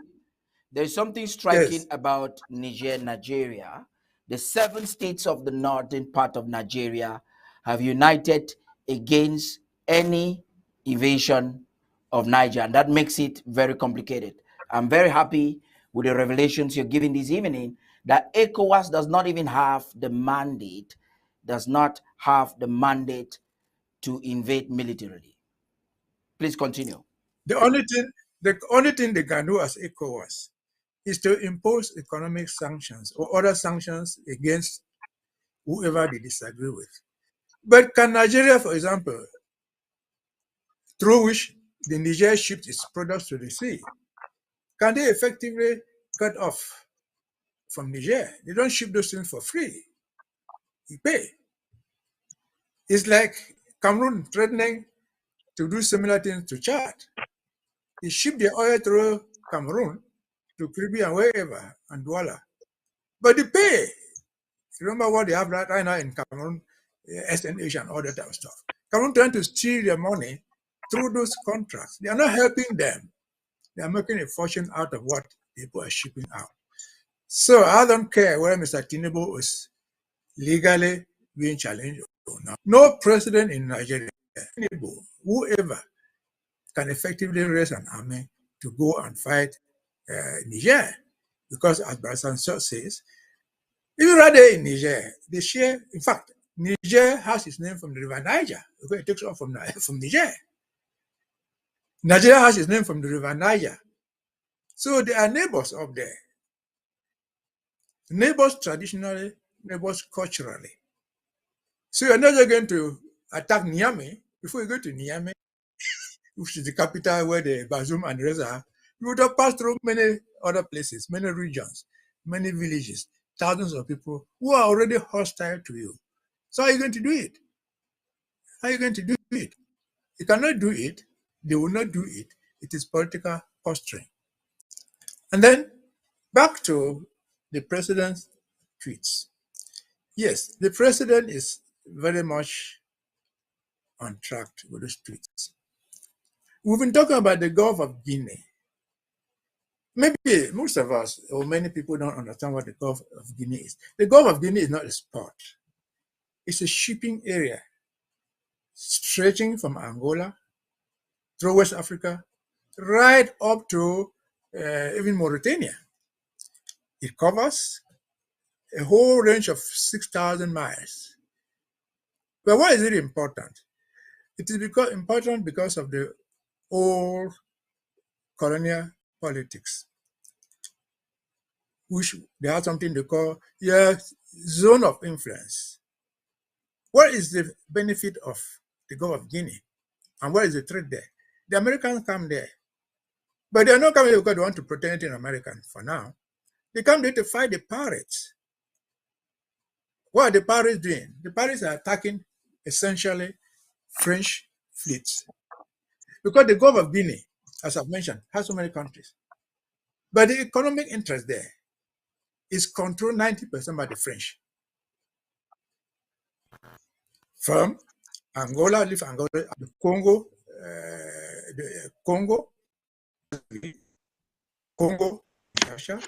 There is something striking about Niger, Nigeria. The 7 states of the northern part of Nigeria have united against any invasion of Niger, and that makes it very complicated. I'm very happy with the revelations you're giving this evening that ECOWAS does not even have the mandate, to invade militarily. Please continue. The only thing they can do as ECOWAS is to impose economic sanctions or other sanctions against whoever they disagree with. But can Nigeria, for example, through which the Niger shipped its products to the sea, can they effectively cut off from Niger? They don't ship those things for free. You pay. It's like Cameroon threatening to do similar things to Chad. They ship their oil through Cameroon to Caribbean, wherever, and Douala. But they pay. Remember what they have right now in Cameroon, SNH and all that type of stuff. Cameroon trying to steal their money through those contracts. They are not helping them. They are making a fortune out of what people are shipping out. So I don't care whether Mr. Tinubu is legally being challenged or not. No president in Nigeria, whoever, can effectively raise an army to go and fight Niger. Because as Barasan says, even right there in Niger, they share, in fact, Niger has its name from the river Niger. Okay, it takes off from Niger. Nigeria has its name from the river Niger. So they are neighbors up there. Neighbors traditionally, neighbors culturally. So you're not just going to attack Niamey. Before you go to Niamey, which is the capital where the Bazoum and the rest are, you would have passed through many other places, many regions, many villages, thousands of people who are already hostile to you. So how are you going to do it? How are you going to do it? You cannot do it. They will not do it. It is political posturing. And then back to the president's tweets. Yes, the president is very much on track with those tweets. We've been talking about the Gulf of Guinea. Maybe most of us or many people don't understand what the Gulf of Guinea is. The Gulf of Guinea is not a spot. It's a shipping area stretching from Angola through West Africa right up to even Mauritania. It covers a whole range of 6,000 miles. But why is it important? It is important because of the old colonial politics, which they have something they call zone of influence. What is the benefit of the Gulf of Guinea? And what is the trade there? The Americans come there. But they're not coming because they want to protect an American for now. They come there to fight the pirates. What are the pirates doing? The pirates are attacking essentially French fleets. Because the Gulf of Guinea, as I've mentioned, has so many countries. But the economic interest there is controlled 90% by the French. From Angola, the Congo, Russia,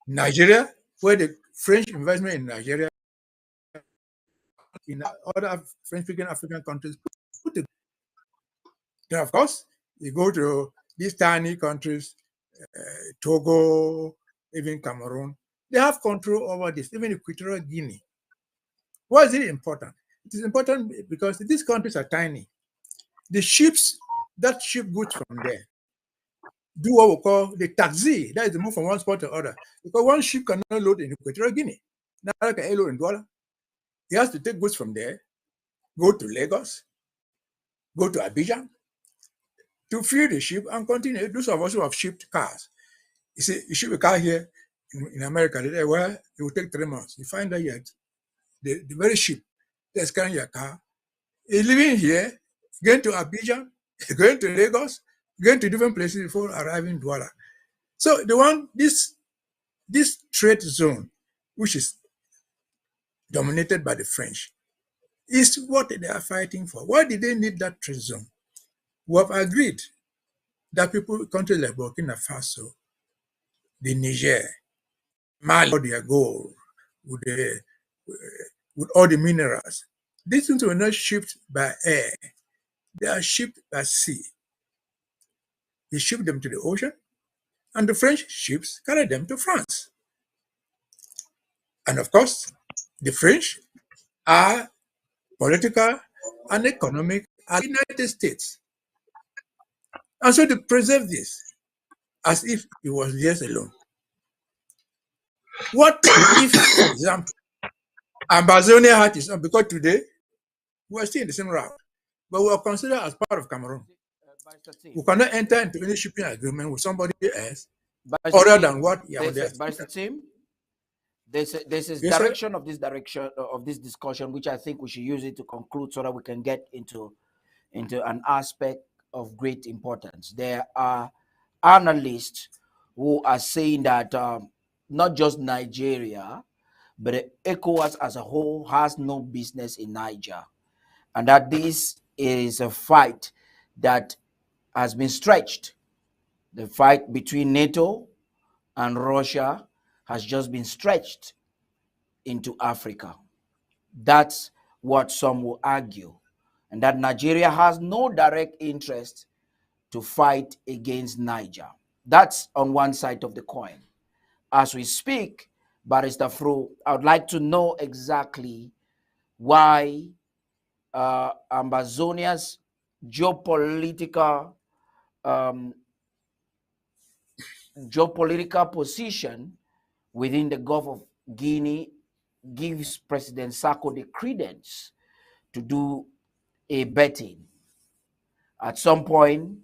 Nigeria, where the French investment in Nigeria, in other French-speaking African countries, then of course, You go to these tiny countries, Togo, even Cameroon, they have control over this, even Equatorial Guinea. Why is it important? It is important because these countries are tiny. The ships that ship goods from there do what we call the taxi. That is the move from one spot to other. Because one ship cannot load in Equatorial Guinea. Now like a load in Douala. He has to take goods from there, go to Lagos, go to Abidjan, to fill the ship and continue. Those of us who have shipped cars. You see, you ship a car here in America, where it will take 3 months. You find that yet the very ship that's carrying your car is living here, going to Abidjan, going to Lagos, going to different places before arriving in Douala. So this trade zone, which is dominated by the French, is what they are fighting for. Why did they need that trade zone? We have agreed that countries like Burkina Faso, the Niger, Mali, their gold, with all the minerals, these things were not shipped by air. They are shipped by sea. They ship them to the ocean, and the French ships carry them to France. And of course, the French are political and economic as the United States. And so they preserve this as if it was theirs alone. What if, for example, Ambazonia had its own? Because today, we are still in the same route, but we are considered as part of Cameroon. We cannot enter into any shipping agreement with somebody else other than what team. This is Yes, direction of this discussion, which I think we should use it to conclude so that we can get into an aspect of great importance. There are analysts who are saying that not just Nigeria, but ECOWAS as a whole has no business in Niger, and that this is a fight that has been stretched. The fight between NATO and Russia has just been stretched into Africa. That's what some will argue, and that Nigeria has no direct interest to fight against Niger. That's on one side of the coin. As we speak, Barrister Fro, I would like to know exactly why Ambazonia's geopolitical position within the Gulf of Guinea gives President Sako the credence to do a betting. At some point,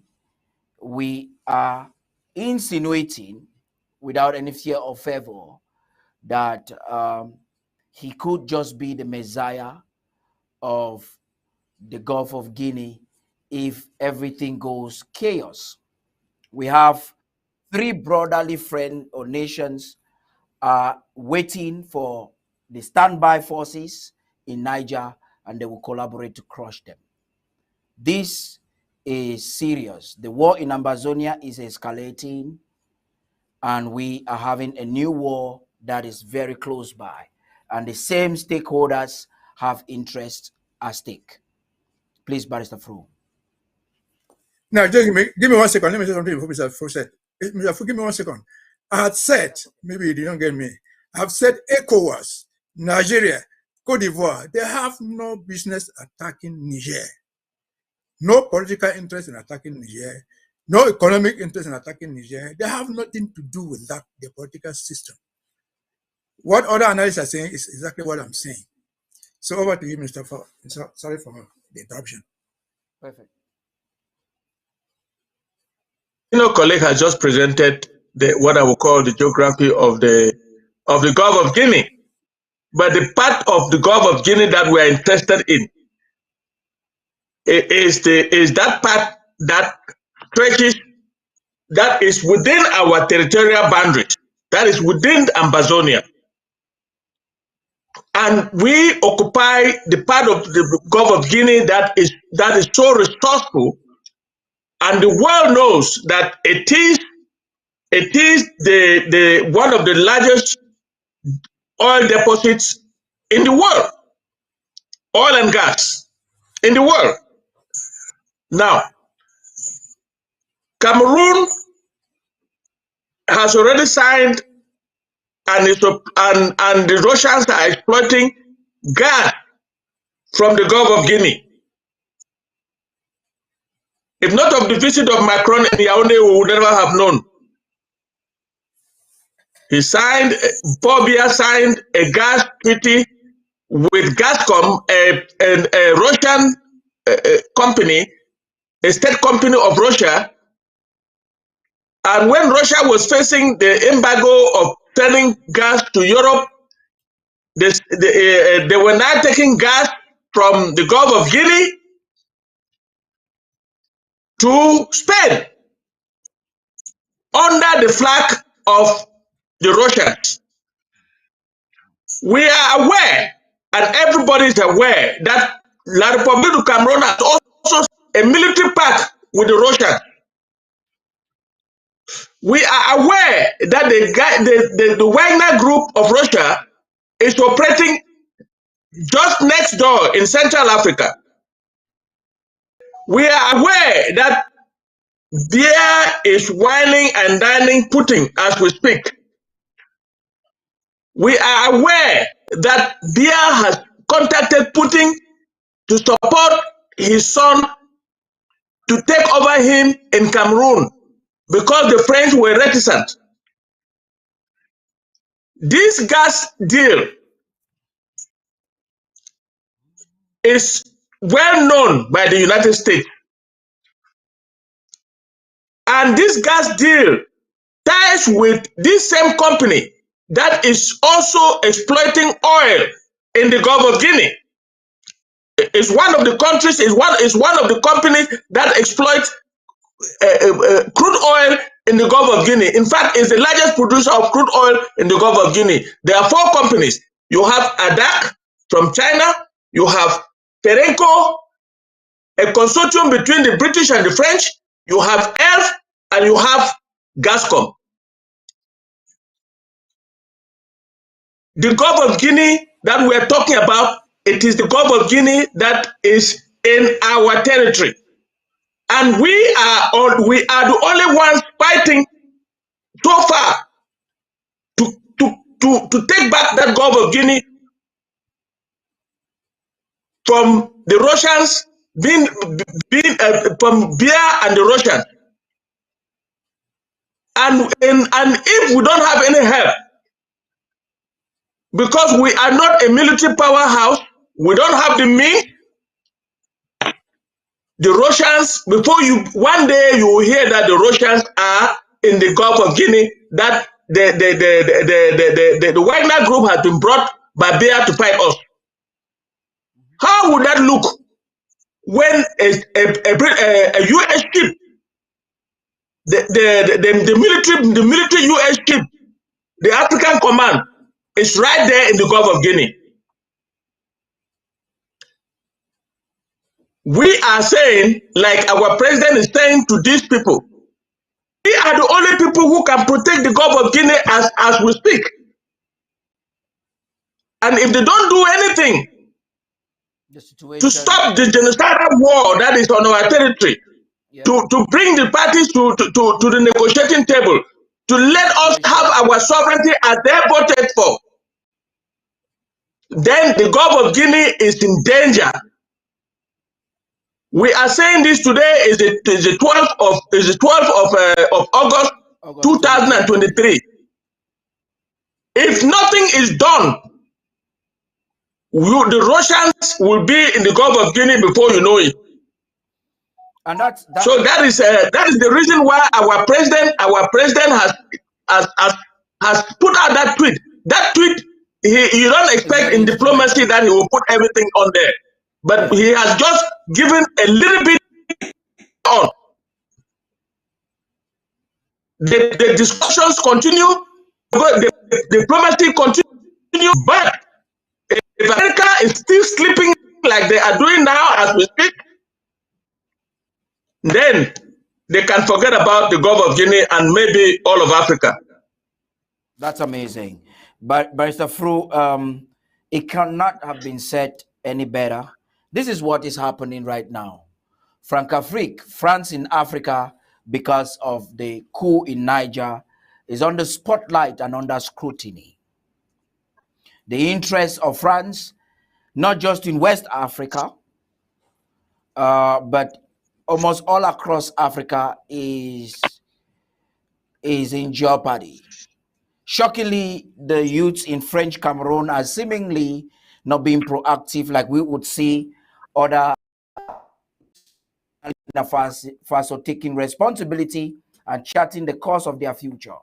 we are insinuating, without any fear or favor, that he could just be the messiah of the Gulf of Guinea if everything goes chaos. We have 3 brotherly friend or nations waiting for the standby forces in Niger, and they will collaborate to crush them. This is serious. The war in Ambazonia is escalating, and we are having a new war that is very close by, and the same stakeholders have interests at stake. Please, Barrister Fro. Now, just give me 1 second. Let me say something before Mr. Fro said. Mr. Fro, give me 1 second. I had said, maybe you didn't get me, I've said ECOWAS, Nigeria, Cote d'Ivoire, they have no business attacking Niger. No political interest in attacking Niger. No economic interest in attacking Niger. They have nothing to do with that, the political system. What other analysts are saying is exactly what I'm saying. So over to you, Mr. Fro. Sorry for the interruption. Perfect. Colleague has just presented what I would call the geography of the Gulf of Guinea. But the part of the Gulf of Guinea that we are interested in is that part that stretches, that is within our territorial boundaries, that is within Ambazonia. And we occupy the part of the Gulf of Guinea that is so resourceful, and the world knows that it is the one of the largest oil deposits in the world, oil and gas in the world. Now, Cameroon has already signed and the Russians are exploiting gas from the Gulf of Guinea. If not of the visit of Macron in Yaoundé, we would never have known. He signed, Paul Biya signed a gas treaty with Gazprom, a Russian company, a state company of Russia. And when Russia was facing the embargo of selling gas to Europe, they were now taking gas from the Gulf of Guinea to Spain under the flag of the Russians. We are aware, and everybody is aware, that La République du Cameroon has also a military pact with the Russians. We are aware that the Wagner group of Russia is operating just next door in Central Africa. We are aware that there is whining and dining Putin as we speak. We are aware that Biya has contacted Putin to support his son to take over him in Cameroon because the French were reticent. This gas deal is well known by the United States. And this gas deal ties with this same company that is also exploiting oil in the Gulf of Guinea. It's one of the countries, is one of the companies that exploits crude oil in the Gulf of Guinea. In fact, it's the largest producer of crude oil in the Gulf of Guinea. There are 4 companies. You have ADAC from China, you have Perenco, a consortium between the British and the French, you have ELF, and you have Gazprom. The Gulf of Guinea that we're talking about, it is the Gulf of Guinea that is in our territory. And we are the only ones fighting so far to take back that Gulf of Guinea from the Russians, from Biya and the Russians. And if we don't have any help, because we are not a military powerhouse, we don't have the means. The Russians, one day you will hear that the Russians are in the Gulf of Guinea, that the Wagner group has been brought by Biya to fight us. How would that look when a U.S. ship, the military U.S. ship, the African Command, is right there in the Gulf of Guinea? We are saying, like our president is saying to these people, we are the only people who can protect the Gulf of Guinea as we speak. And if they don't do anything to stop the genocidal war that is on our territory, to bring the parties to the negotiating table, to let us have our sovereignty as they voted for, then the Gulf of Guinea is in danger. We are saying this today is the 12th of August 2023. If nothing is done, the Russians will be in the Gulf of Guinea before you know it. And that is the reason why our president has put out that tweet. That tweet, you don't expect in diplomacy that he will put everything on there, but he has just given a little bit on. The discussions continue, the diplomacy continue, but if America is still sleeping like they are doing now as we speak, then they can forget about the Gulf of Guinea and maybe all of Africa. That's amazing. But Barrister Fru, it cannot have been said any better. This is what is happening right now. Francafrique, France in Africa, because of the coup in Niger is under spotlight and under scrutiny. The interest of France, not just in West Africa, but almost all across Africa, is in jeopardy. Shockingly, the youths in French Cameroon are seemingly not being proactive like we would see other Faso taking responsibility and charting the course of their future.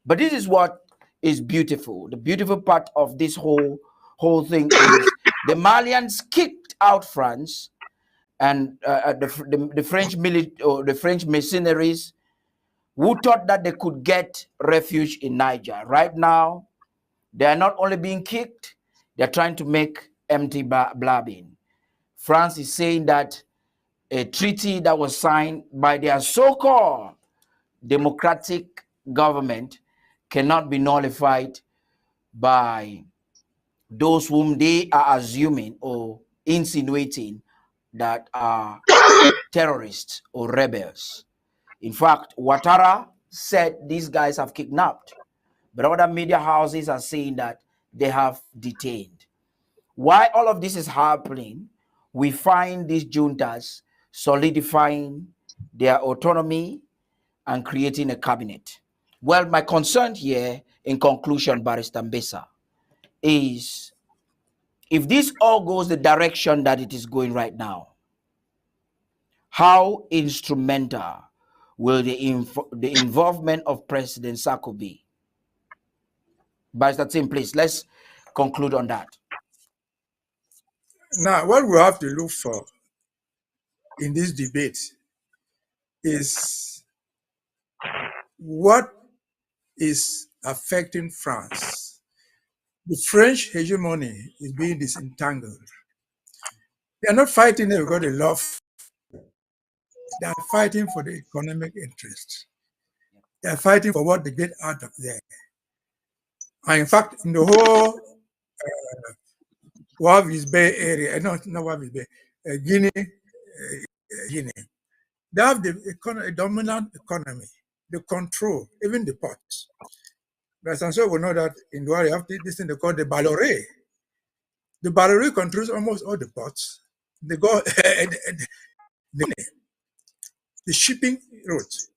But this is what is beautiful. The beautiful part of this whole thing is the Malians kicked out France, and the French the French mercenaries who thought that they could get refuge in Niger. Right now, they are not only being kicked, they're trying to make empty blabbing. France is saying that a treaty that was signed by their so-called democratic government cannot be nullified by those whom they are assuming or insinuating that are terrorists or rebels. In fact, Ouattara said these guys have kidnapped, but other media houses are saying that they have detained. While all of this is happening, we find these juntas solidifying their autonomy and creating a cabinet. Well, my concern here, in conclusion, Barrister Mbesa, is if this all goes the direction that it is going right now, how instrumental will the involvement of President Sako be? Barrister Tim, please, let's conclude on that. Now, what we have to look for in this debate is what is affecting France. The French hegemony is being disentangled. They are not fighting because they love. They are fighting for the economic interest. They are fighting for what they get out of there. And in fact, in the whole Wavis Bay area, not Wavis Bay, Guinea, they have the dominant economy, the control, even the ports. But I'm sure we know that in Douala, you have this thing they call the Bolloré. The Bolloré controls almost all the ports. They go the shipping routes.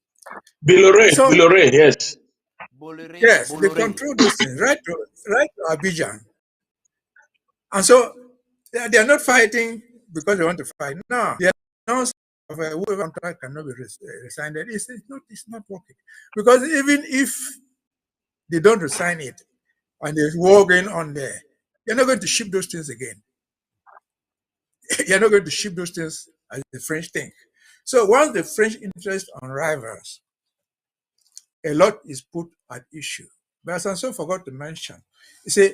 Bolloré, yes. Yes, they control those things right to Abidjan. And so they are not fighting because they want to fight. No, the announcement of a contract cannot be resigned. It's not working. Because even if they don't resign it and there's war going on there, you're not going to ship those things again. You're not going to ship those things as the French think. So once the French interest unravels, a lot is put at issue. But as I also forgot to mention, you see,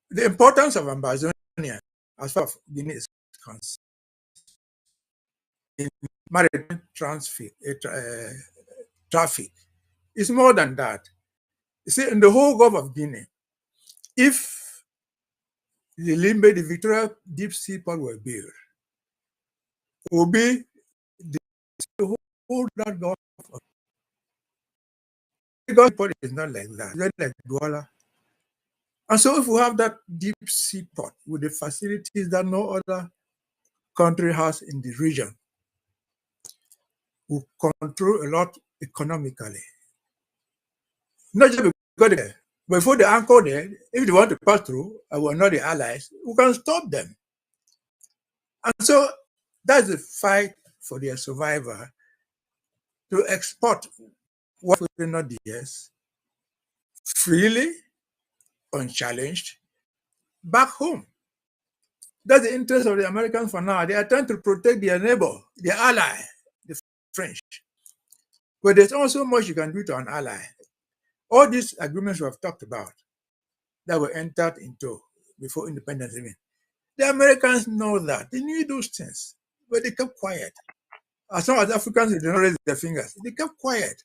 the importance of Ambazonia as far as Guinea is concerned in maritime traffic is more than that. You see, in the whole Gulf of Guinea, if the Victoria Deep Sea Port were built, it would be the whole that Gulf of the Gulf port is not like that. It's not like Douala. And so if we have that deep sea port with the facilities that no other country has in the region, we control a lot economically. Not just because before they anchor there, if they want to pass through, and we're not the allies, we can stop them. And so that's the fight for their survival, to export what we do not yes, freely, unchallenged, back home. That's the interest of the Americans for now. They are trying to protect their neighbor, their ally, the French. But there's also much you can do to an ally. All these agreements we have talked about that were entered into before independence, the Americans know that. They knew those things, but they kept quiet. As long as Africans did not raise their fingers, they kept quiet.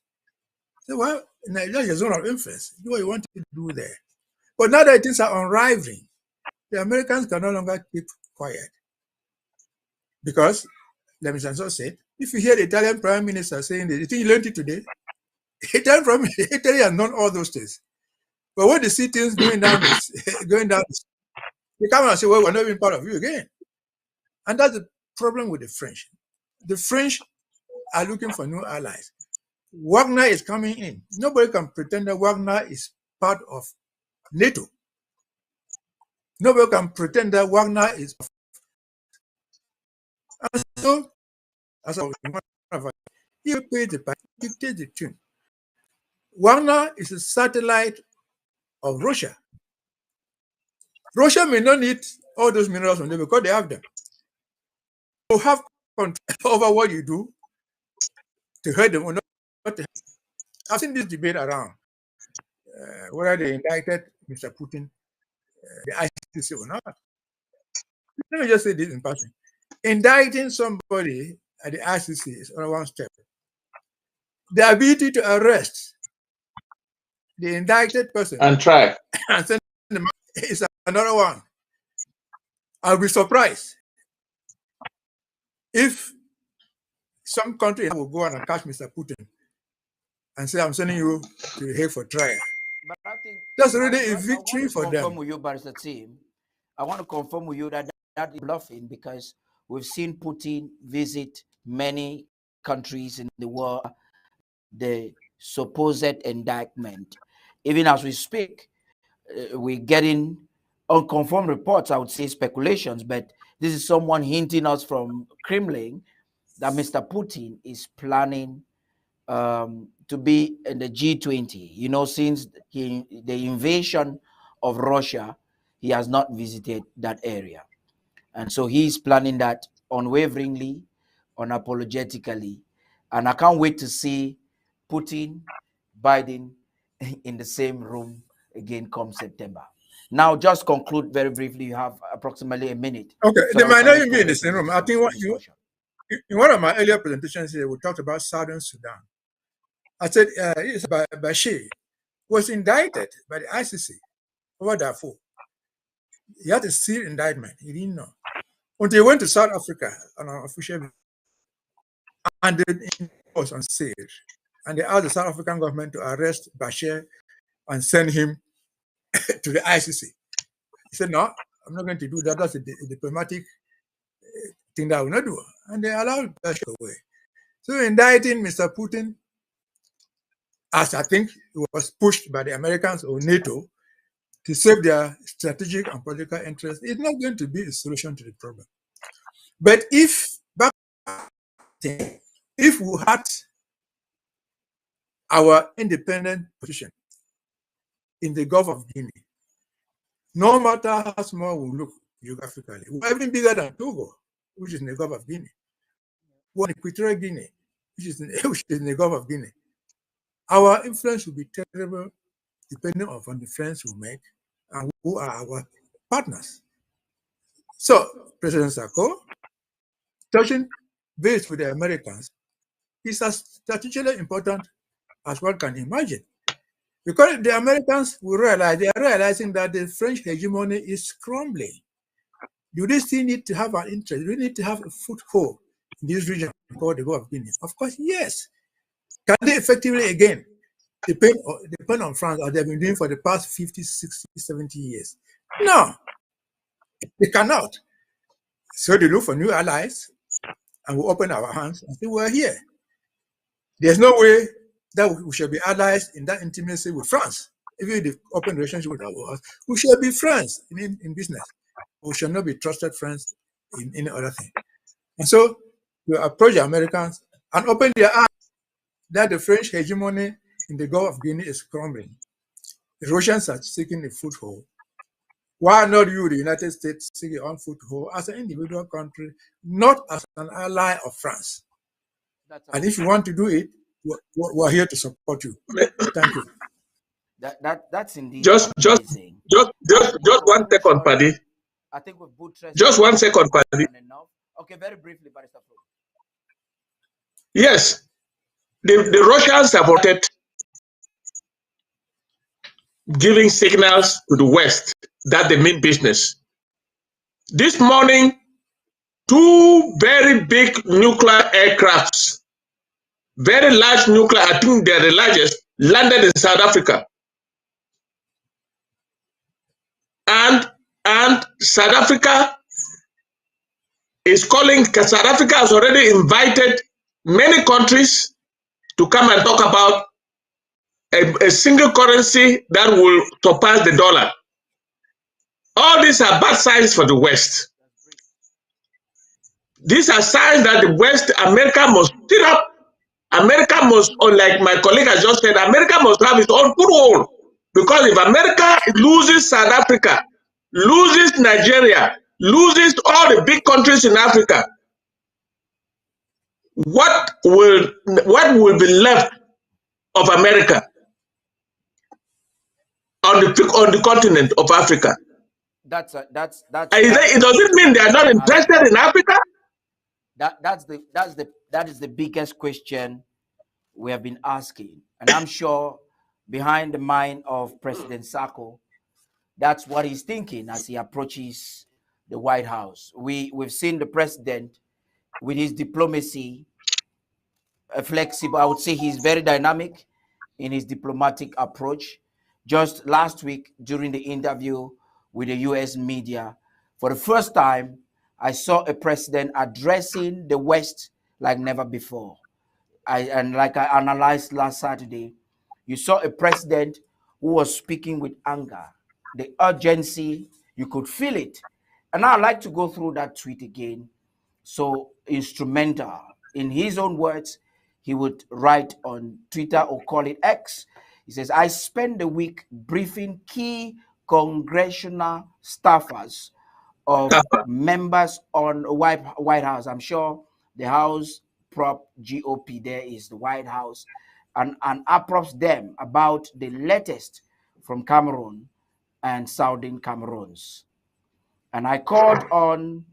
So, well, Nigeria is a zone of influence. Do what you want to do there. But now that things are unraveling, the Americans can no longer keep quiet. Because, let me also say, If you hear the Italian Prime Minister saying this, you think you learned it today? Italy has known all those things. But when they see things going down, they come and say, well, we're not even part of you again. And that's the problem with the French. The French are looking for new allies. Wagner is coming in. Nobody can pretend that Wagner is part of NATO. Nobody can pretend that Wagner is. And so, as he pays the price, dictates the tune. Wagner is a satellite of Russia. Russia may not need all those minerals from them because they have them. You have control over what you do to hurt them or not. I've seen this debate around whether they indicted Mr. Putin, the ICC or not. Let me just say this in passing. Indicting somebody at the ICC is only one step. The ability to arrest the indicted person and try and send them is another one. I'll be surprised if some country will go on and catch Mr. Putin and say, I'm sending you to the Hague for trial. But I think that's already a victory for them. Confirm with you, Barrister Team. I want to confirm with you that that is bluffing, because we've seen Putin visit many countries in the world. The supposed indictment, even as we speak, we're getting unconfirmed reports. I would say speculations, but this is someone hinting us from Kremlin that Mr. Putin is planning to be in the G20. You know, since the invasion of Russia, he has not visited that area. And so he's planning that unwaveringly, unapologetically. And I can't wait to see Putin, Biden in the same room again come September. Now, just conclude very briefly. You have approximately a minute. Okay, so they might not even be in the same room. I think in one of my earlier presentations here, we talked about Southern Sudan. I said Bashir was indicted by the ICC over Darfur. He had a sealed indictment. He didn't know until he went to South Africa on an official visit, and it was on sale. And they asked the South African government to arrest Bashir and send him to the ICC. He said, no, I'm not going to do that. That's a diplomatic thing that I will not do. And they allowed Bashir away. So indicting Mr. Putin, as I think it was pushed by the Americans or NATO to save their strategic and political interests, is not going to be a solution to the problem. But if we had our independent position in the Gulf of Guinea, no matter how small we look geographically, we're even bigger than Togo, which is in the Gulf of Guinea. We're in Equatorial Guinea, which is in the Gulf of Guinea. Our influence will be terrible depending on the friends we make and who are our partners. So, President Sarko, touching base with the Americans is as strategically important as one can imagine. Because the Americans will realize, they are realizing that the French hegemony is crumbling. Do they still need to have an interest? Do they need to have a foothold in this region called the Gulf of Guinea? Of course, yes. Can they effectively, again, depend on France, as they've been doing for the past 50, 60, 70 years? No, they cannot. So they look for new allies, and we open our hands and say, we're here. There's no way that we shall be allies in that intimacy with France. Even if the open relationship with us, we shall be friends in business. We shall not be trusted friends in any other thing. And so we approach the Americans and open their eyes that the French hegemony in the Gulf of Guinea is crumbling. The Russians are seeking a foothold. Why not you, the United States, seek your own foothold as an individual country, not as an ally of France? And if you want to do it, we're here to support you. Thank you. That's indeed just amazing. Just 1 second, Paddy. I think we've buttressed. Just 1 second, Paddy. Okay, very briefly, Barrister. Yes, the Russians have wanted giving signals to the West that they mean business. This morning, 2 very big nuclear aircrafts, very large nuclear, I think they're the largest, landed in South Africa. And South Africa is calling, because South Africa has already invited many countries to come and talk about a single currency that will surpass the dollar. All these are bad signs for the West. These are signs that the West, America must sit up. America must, like my colleague has just said, America must have its own foothold. Because if America loses South Africa, loses Nigeria, loses all the big countries in Africa, what will be left of America on the continent of Africa? That's It doesn't mean they are not interested in Africa. That is the biggest question we have been asking, and I'm sure behind the mind of President Sako, that's what he's thinking as he approaches the White House. We've seen the president with his diplomacy, flexible. I would say he's very dynamic in his diplomatic approach. Just last week, during the interview with the U.S. media, for the first time, I saw a president addressing the West like never before. And like I analyzed last Saturday, you saw a president who was speaking with anger, the urgency, you could feel it. And I'd like to go through that tweet again. So instrumental. In his own words, he would write on Twitter or call it X. He says, I spent the week briefing key congressional staffers of members on White House. I'm sure the House prop GOP there is the White House, and approps them about the latest from Cameroon and Southern Cameroons. And I called on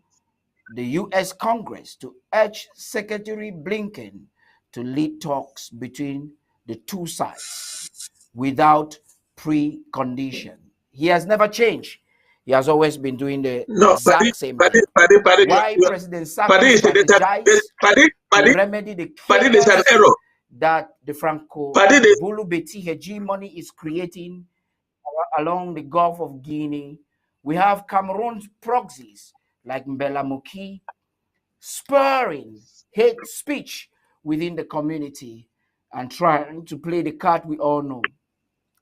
the U.S. Congress to urge Secretary Blinken to lead talks between the two sides without precondition. He has never changed. He has always been doing the exact same thing. Why President Sako strategized to remedy the chaos that the Franco-Bulu Beti hegemony is creating along the Gulf of Guinea. We have Cameroon's proxies like Mbela Muki spurring hate speech within the community and trying to play the card we all know,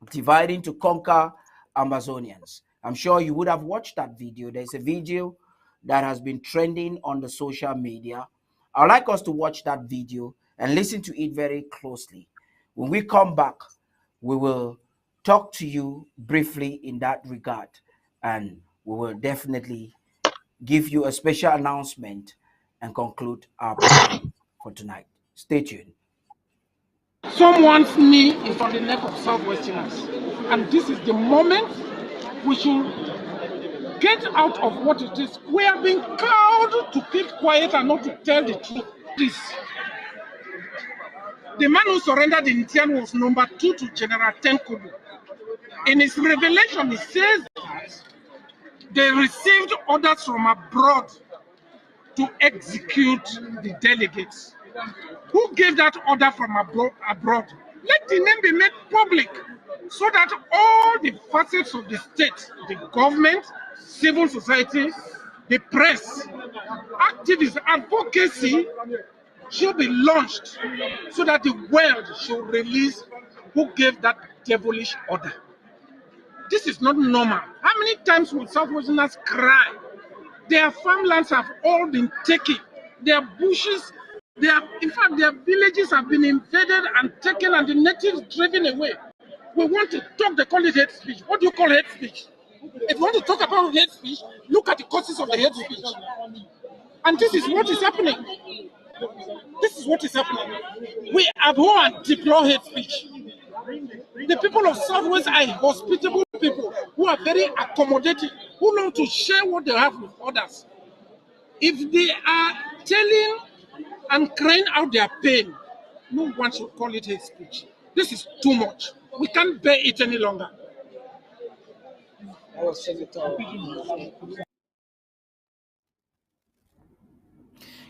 dividing to conquer Ambazonians. I'm sure you would have watched that video. There's a video that has been trending on the social media. I'd like us to watch that video and listen to it very closely. When we come back, we will talk to you briefly in that regard, and we will definitely give you a special announcement and conclude our program for tonight. Stay tuned. Someone's knee is on the neck of Southwesterners, and this is the moment we should get out of what it is. We are being called to keep quiet and not to tell the truth. The man who surrendered in Tian was number 2 to General Tenkubu. In his revelation, he says that they received orders from abroad to execute the delegates. Who gave that order from abroad? Let the name be made public so that all the facets of the state, the government, civil society, the press, activists, advocacy should be launched so that the world should release who gave that devilish order. This is not normal. How many times will Southwesterners cry? Their farmlands have all been taken. Their bushes, in fact, their villages have been invaded and taken and the natives driven away. We want to talk, they call it hate speech. What do you call hate speech? If you want to talk about hate speech, look at the causes of the hate speech. And this is what is happening. This is what is happening. We abhor and deplore hate speech. The people of Southwest are hospitable people who are very accommodating, who know to share what they have with others. If they are telling and crying out their pain, no one should call it hate speech. This is too much. We can't bear it any longer.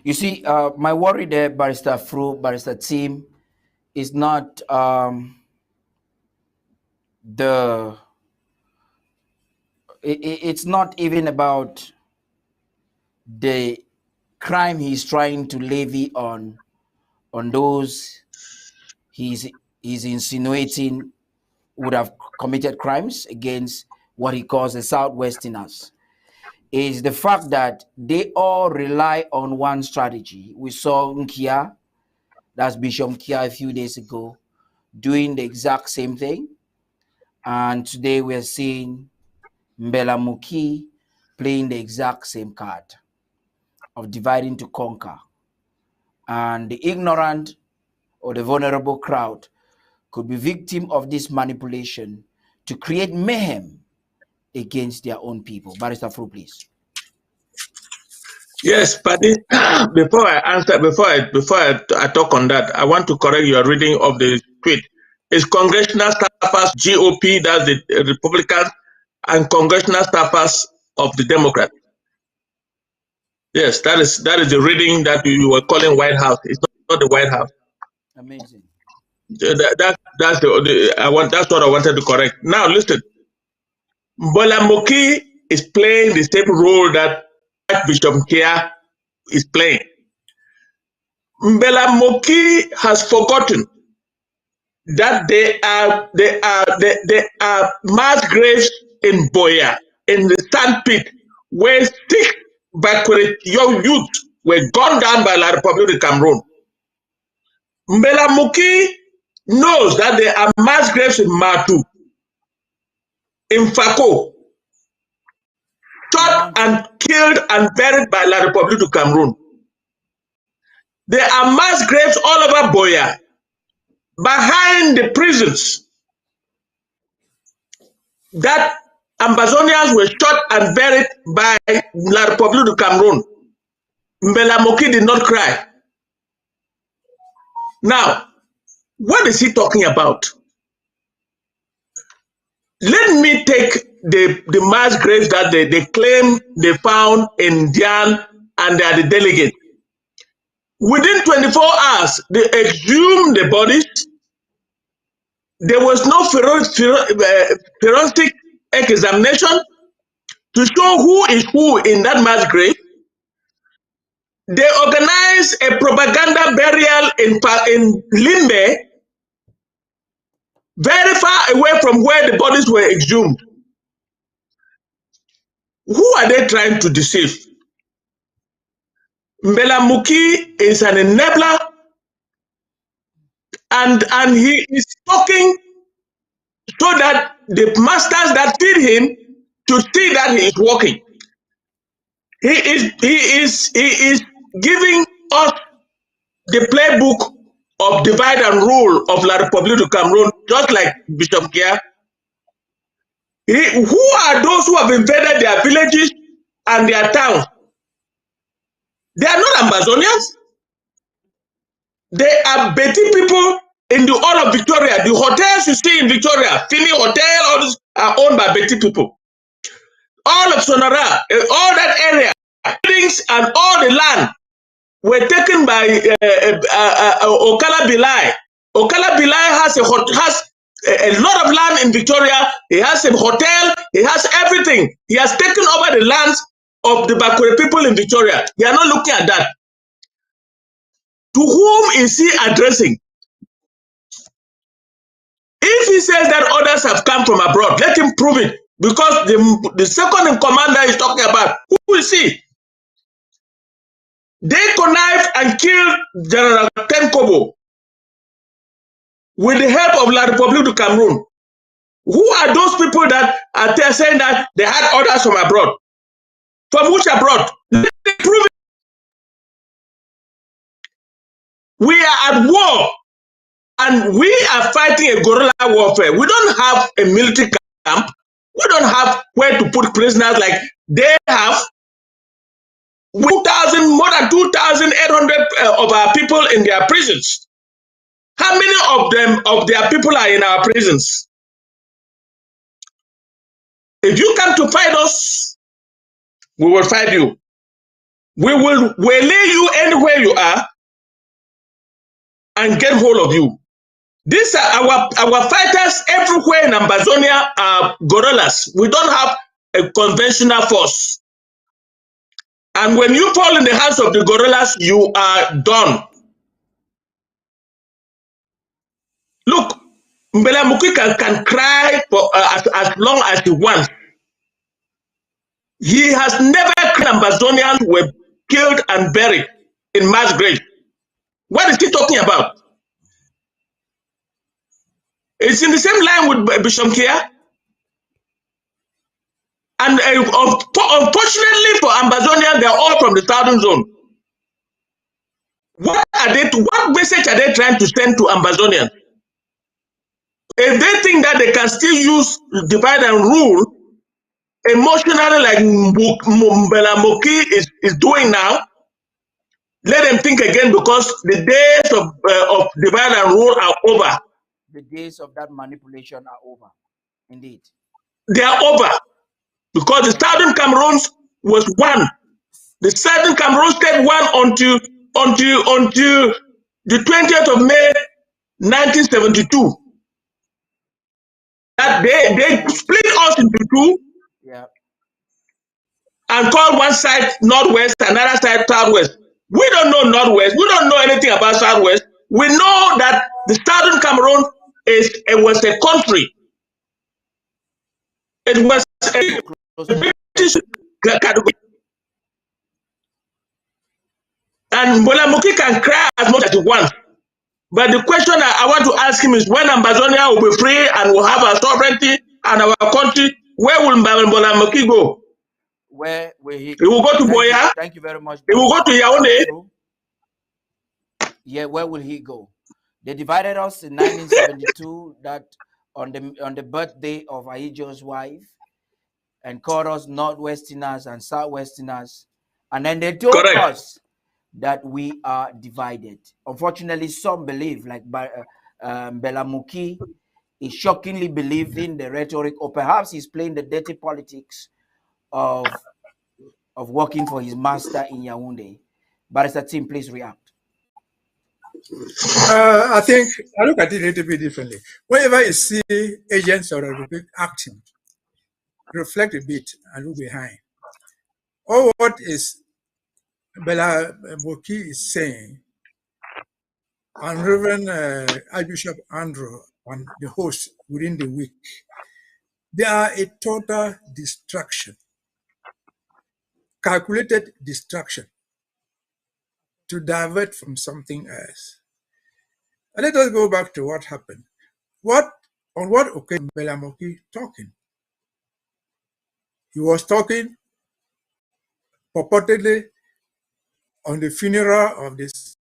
You see, my worry there, Barrister Fru, Barrister Team, is not it's not even about the crime he's trying to levy on those he's insinuating would have committed crimes against what he calls the Southwesterners. Is the fact that they all rely on one strategy. We saw Nkia, that's Bishop Nkia, a few days ago, doing the exact same thing. And today we're seeing Mbela Muki playing the exact same card of dividing to conquer. And the ignorant or the vulnerable crowd could be victim of this manipulation to create mayhem against their own people. Barrister Fru, please. Yes, Paddy. Before I answer, before I talk on that, I want to correct your reading of the tweet. It's congressional staffers GOP, that's the Republicans, and congressional staffers of the Democrats. Yes, that is the reading that you were calling White House. It's not the White House. Amazing. That's what I wanted to correct. Now listen, Mbolamoki is playing the same role that Bishop Kia is playing. Mbelamoki has forgotten that they are mass graves in Boya, in the sandpit, where 6 Bakwere young youth were gunned down by La Republic of Cameroon. Mbelamoki knows that there are mass graves in Matu, in Fako, shot and killed and buried by La Republic of Cameroon. There are mass graves all over Boya, behind the prisons, that Ambazonians were shot and buried by La Republic of Cameroon. Mbelamoki did not cry. Now, what is he talking about? Let me take the mass graves that they claim they found in Dian, and they are the delegates. Within 24 hours, they exhumed the bodies. There was no forensic examination to show who is who in that mass grave. They organized a propaganda burial in Limbe, very far away from where the bodies were exhumed. Who are they trying to deceive? Mbelamuki is an enabler, and he is talking so that the masters that feed him to see that he is working. He is giving us the playbook of divide and rule of La Republique du Cameroon, just like Bishop Kia. Who are those who have invaded their villages and their towns? They are not Ambazonians. They are Betty people in the whole of Victoria. The hotels you see in Victoria, Fini Hotel, all these are owned by Betty people. All of Sonora, all that area, buildings and all the land were taken by Okala Bilai. Okala Bilai has a lot of land in Victoria. He has a hotel. He has everything. He has taken over the lands of the Bakwere people in Victoria. They are not looking at that. To whom is he addressing? If he says that others have come from abroad, let him prove it. Because the second in command that he's talking about, who is he? They connived and killed General Tenkobo with the help of La Republique du Cameroon. Who are those people that are there saying that they had orders from abroad? From which abroad? Let me prove it. We are at war, and we are fighting a guerrilla warfare. We don't have a military camp. We don't have where to put prisoners like they have. More than 2,800 of our people in their prisons. How many of their people are in our prisons? If you come to fight us, we will fight you. We will waylay you anywhere you are and get hold of you. These are our fighters everywhere in Ambazonia are guerrillas. We don't have a conventional force. And when you fall in the hands of the guerrillas, you are done. Look, Mbela Muki can cry for as long as he wants. He has never cried Ambazonians were killed and buried in mass graves. What is he talking about? It's in the same line with Bishop Kia. And unfortunately for Ambazonia, they are all from the southern zone. What message are they trying to send to Ambazonians? If they think that they can still use divide and rule emotionally like Mbela Moki is doing now, let them think again, because the days of divide and rule are over. The days of that manipulation are over. Indeed. They are over. Because the Southern Cameroons was one. The Southern Cameroon state won until the 20th of May 1972. That they split us into two. Yeah. And called one side Northwest, another side Southwest. We don't know Northwest. We don't know anything about Southwest. We know that the Southern Cameroon was a country. It was a British category. And Mbela Moki can cry as much as he wants. But the question I want to ask him is, when Ambazonia will be free and will have our sovereignty and our country, where will Mbela Moki go? Where will he go? He will go to Boya. Thank you very much. He will go to Yaoundé. Yeah, where will he go? They divided us in 1972 that on the birthday of Ahijo's wife, and called us Northwesterners and Southwesterners. And then they told us that we are divided. Unfortunately, some believe, like Mbela Moki is shockingly believing the rhetoric, or perhaps he's playing the dirty politics of working for his master in Yaoundé. Barrister Tim, please react. I think I look at it a little bit differently. Whenever you see agents of the Republic acting, reflect a bit and look behind. All what is Mbela Moki is saying, and Reverend Archbishop Andrew on the host within the week, they are a total distraction, calculated distraction to divert from something else. And let us go back to what happened. On what occasion Mbela Moki talking? He was talking purportedly on the funeral of this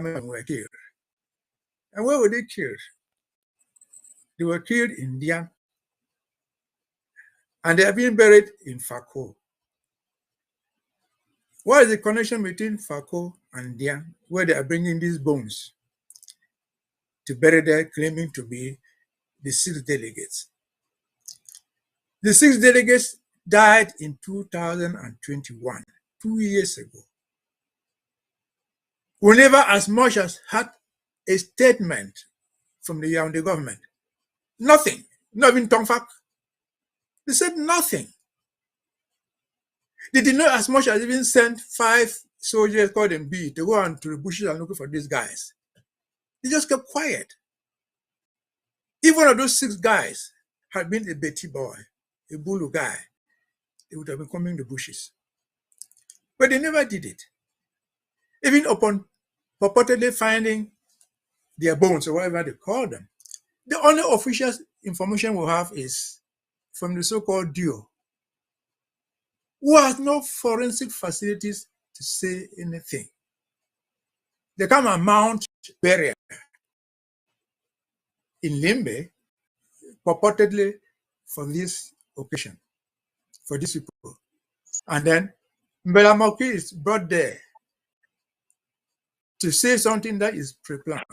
man who were killed. And where were they killed? They were killed in Dian. And they are being buried in Fako. What is the connection between Fako and Dian, where they are bringing these bones to bury there, claiming to be the 6 delegates? The 6 delegates died in 2021, 2 years ago. We never as much as had a statement from the Yaoundé government. Nothing. Not even Tongfak. They said nothing. They did not as much as even send 5 soldiers, called them B, to go on to the bushes and look for these guys. They just kept quiet. If one of those 6 guys had been a Betty boy, a Bulu guy, they would have been coming in the bushes. But they never did it. Even upon purportedly finding their bones, or whatever they call them, the only official information we have is from the so-called duo, who has no forensic facilities to say anything. They come and mount burial in Limbe, purportedly for this occasion, for these people. And then Mbela Moki is brought there to say something that is pre-planned.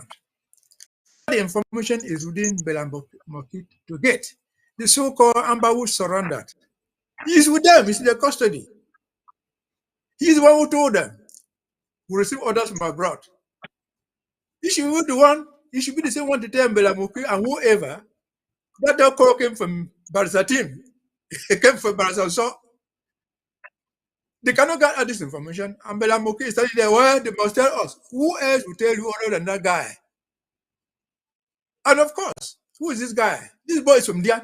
The information is within Mbela Moki to get. The so-called Ambawu surrendered. He is with them, he's in their custody. He's the one who told them, we receive orders from abroad. He should be the one, he should be the same one to tell Mbelamoki and whoever that call came from Barisatim. It came from Barisaso. They cannot get this information. And Mbelamoki is standing there where they must tell us. Who else will tell you other than that guy? And of course, who is this guy? This boy is from Dian.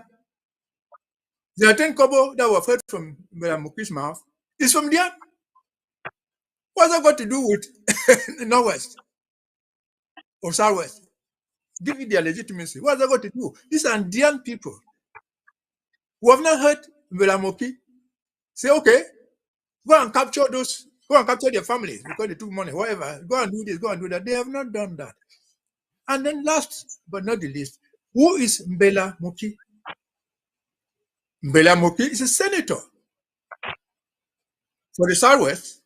The 10 kobo that were heard from Mbelamoki's mouth is from Dian. What's that got to do with the Northwest or Southwest? Give it their legitimacy. What's that got to do? These are Dian people who have not heard Mbelamoki say, okay, go and capture their families because they took money, whatever. Go and do this, go and do that. They have not done that. And then last but not the least, who is Mbelamoki? Mbelamoki is a senator for the Southwest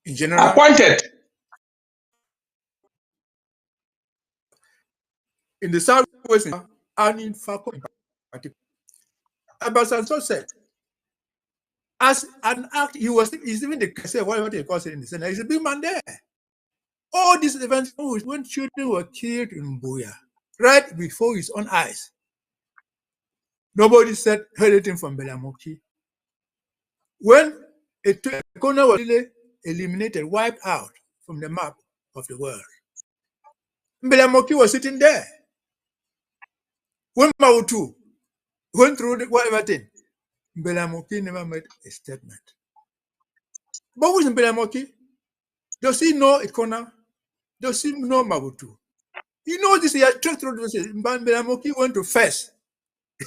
in general. Appointed. In the Southwest and in Fako in particular. Ambazonia said, as an act, he's even the say what they call it in the Senate. He's a big man there. All these events when children were killed in Buya, right before his own eyes. Nobody heard anything from Mbelamoki. When Kona was really eliminated, wiped out from the map of the world, Mbelamoki was sitting there. When Mautu went through whatever thing, Mbelamoki never made a statement. But who is Mbelamoki? Does he know Ikona? Does he know Mabutu? He knows this. He has trekked through this. Mbelamoki went to Fes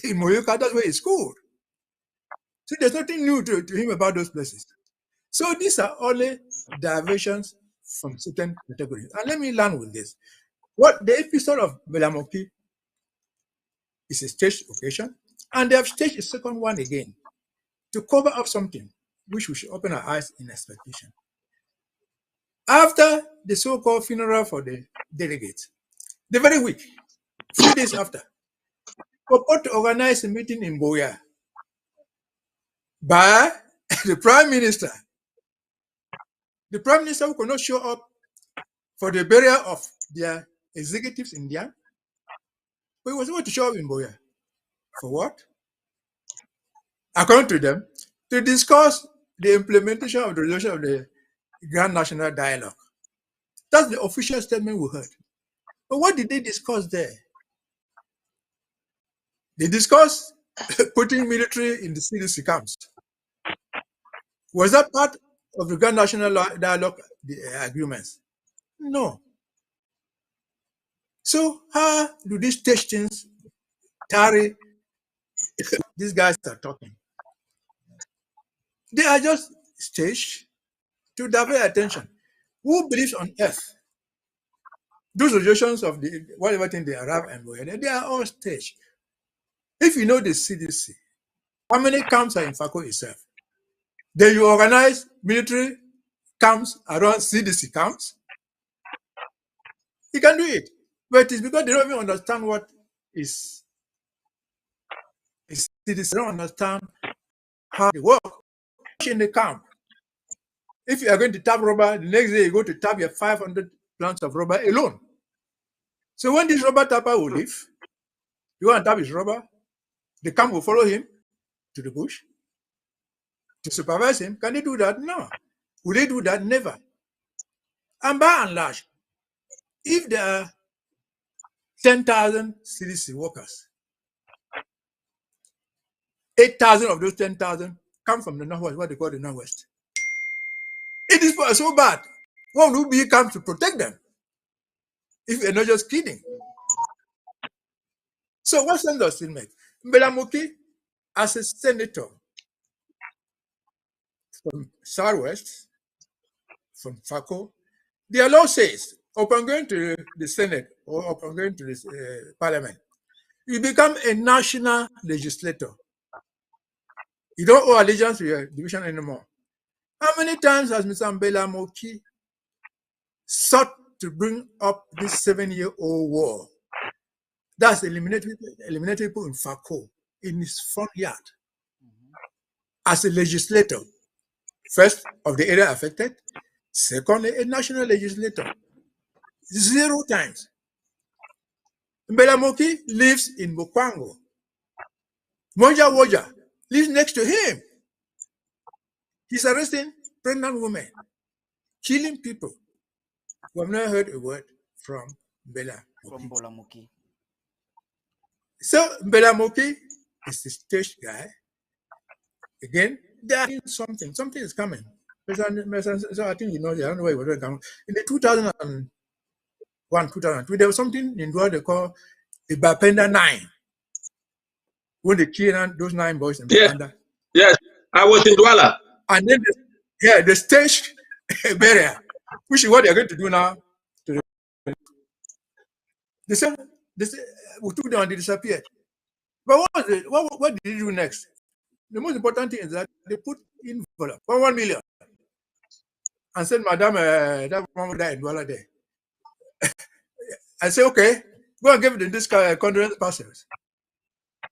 in Moyoka. That's where he's schooled. So there's nothing new to him about those places. So these are only diversions from certain categories. And let me learn with this. What the episode of Mbelamoki is a staged occasion, and they have staged a second one again to cover up something which we should open our eyes in expectation. After the so-called funeral for the delegates, the very week, 3 days after, purport to organize a meeting in Buya by the Prime Minister. The Prime Minister who could not show up for the burial of their executives in India, but he was able to show up in Buya. For what? According to them, to discuss the implementation of the resolution of the Grand National Dialogue. That's the official statement we heard. But what did they discuss there? They discussed putting military in the CDC camps. Was that part of the Grand National Dialogue agreements? No. So how do these stations Tarh, these guys are talking? They are just staged to divert attention. Who believes on earth? Those resolutions of the whatever thing they arrive and they are all staged. If you know the CDC, how many camps are in Fako itself? Then you organize military camps around CDC camps. You can do it. But it's because they don't even understand what is CDC. They don't understand how they work. In the camp, if you are going to tap rubber, the next day you go to tap your 500 plants of rubber alone. So when this rubber tapper will leave, you want to tap his rubber, the camp will follow him to the bush to supervise him. Can they do that? No. Will they do that? Never. And by and large, if there are 10,000 CDC workers, 8,000 of those 10,000 come from the Northwest, what they call the Northwest. It is so bad. One will be comes to protect them. If you're not just kidding. So what sense does it make? Mbelamoki, as a senator from Southwest, from Fako, their law says, upon going to the Senate or upon going to the Parliament, you become a national legislator. You don't owe allegiance to your division anymore. How many times has Mr. Mbelamoki sought to bring up this 7-year-old war? That's eliminated people in Fako in his front yard as a legislator First, of the area affected. Second, a national legislator. 0 times. Mbelamoki lives in Bokwango. Monja Woja lives next to him. He's arresting pregnant women, killing people. We have never heard a word from Mbelamoki. So Mbelamoki is the stage guy. Again, they are doing something. Something is coming. So I think you know, I don't know where it was coming. In the 2001, 2002, there was something in what they call the Bapenda 9. When they killed those 9 boys in Bapenda. Yes, I was in Douala. And then, the stage barrier, which is what they're going to do now. They said, we took them and they disappeared. But what did they do next? The most important thing is that they put envelope for 1 million and said, Madam, that woman died in Douala there. I say, okay, go and give them this condolence parcels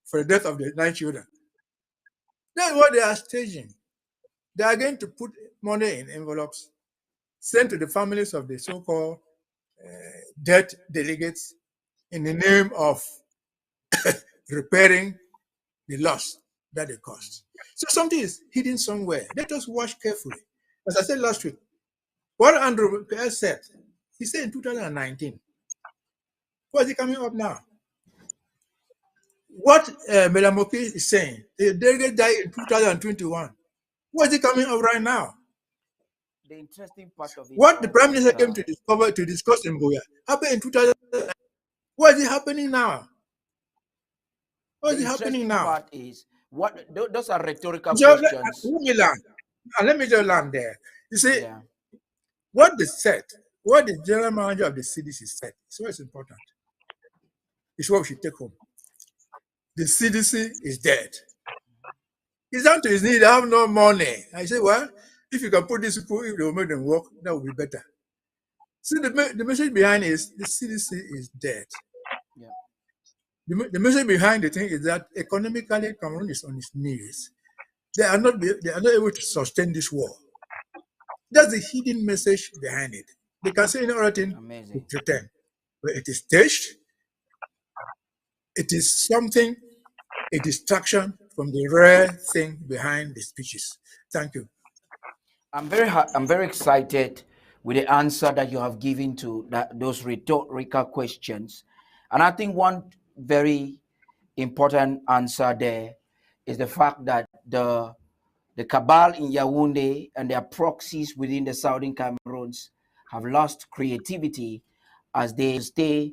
for the death of the 9 children. That's what they are staging. They are going to put money in envelopes, sent to the families of the so-called dead delegates in the name of repairing the loss that they caused. So something is hidden somewhere. Let us watch carefully. As I said last week, what Andrew said, he said in 2019. What is he coming up now? What Mbelamoki is saying, the delegate died in 2021. What is he coming up right now? The interesting part of it. What the Prime Minister came to discuss in Boya happened in 2000. What is happening now? What is happening now? Part is what those are rhetorical questions. Let me just land there. You see, what they said, what the general manager of the CDC said, is what's important. It's what we should take home. The CDC is dead. He's down to his knee, they have no money. I say, well, if you can put these people, if they will make them work, that would be better. See, the message behind is the CDC is dead. Yeah. The message behind the thing is that economically, Cameroon is on its knees. They are not able to sustain this war. That's the hidden message behind it. They can say any other thing to pretend, but it is staged. It is something, a distraction from the rare thing behind the speeches. Thank you. I'm very excited with the answer that you have given to those rhetorical questions. And I think one very important answer there is the fact that the cabal in Yaoundé and their proxies within the southern Cameroons have lost creativity as they stay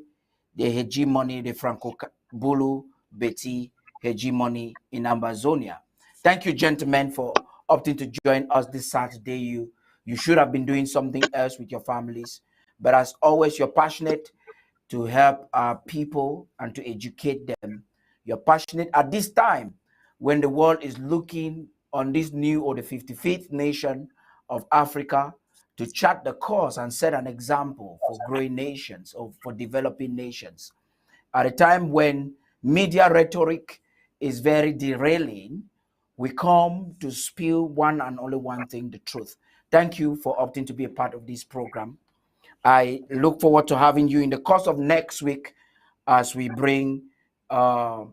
the hegemony, the Franco-Bulu Beti hegemony in Ambazonia. Thank you, gentlemen, for opting to join us this Saturday. You should have been doing something else with your families. But as always, you're passionate to help our people and to educate them. You're passionate at this time when the world is looking on this new or the 55th nation of Africa to chart the course and set an example for growing nations or for developing nations. At a time when media rhetoric is very derailing, we come to spill one and only one thing, the truth. Thank you for opting to be a part of this program. I look forward to having you in the course of next week as we bring the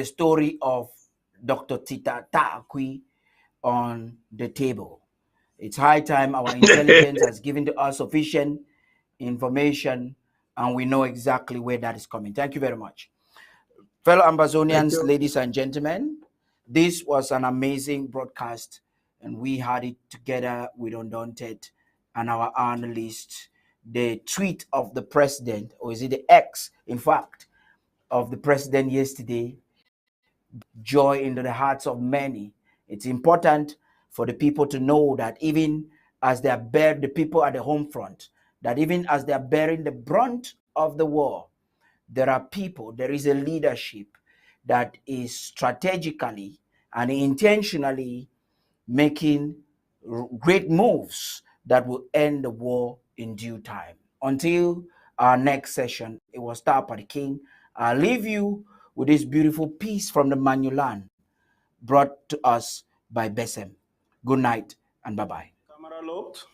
story of Dr. Tita Tarh on the table. It's high time our intelligence has given to us sufficient information and we know exactly where that is coming. Thank you very much. Fellow Ambazonians, ladies and gentlemen, this was an amazing broadcast and we had it together with Undaunted and our analyst. The tweet of the president, or is it the X, in fact, of the president yesterday, joy into the hearts of many. It's important for the people to know that even as they are the people at the home front, that even as they are bearing the brunt of the war, there are people, there is a leadership that is strategically and intentionally making great moves that will end the war in due time. Until our next session, it was Tarh Paddy King. I'll leave you with this beautiful piece from the Manulan brought to us by Besem. Good night and bye-bye. Camera locked.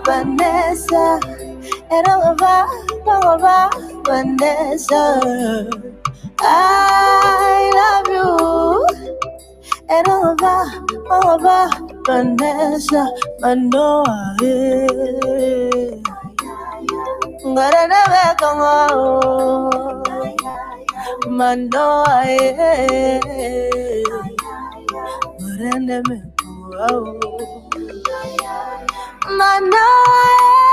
Vanessa, Vanessa, I love you. Vanessa, Manoa, Manoa, Manoa,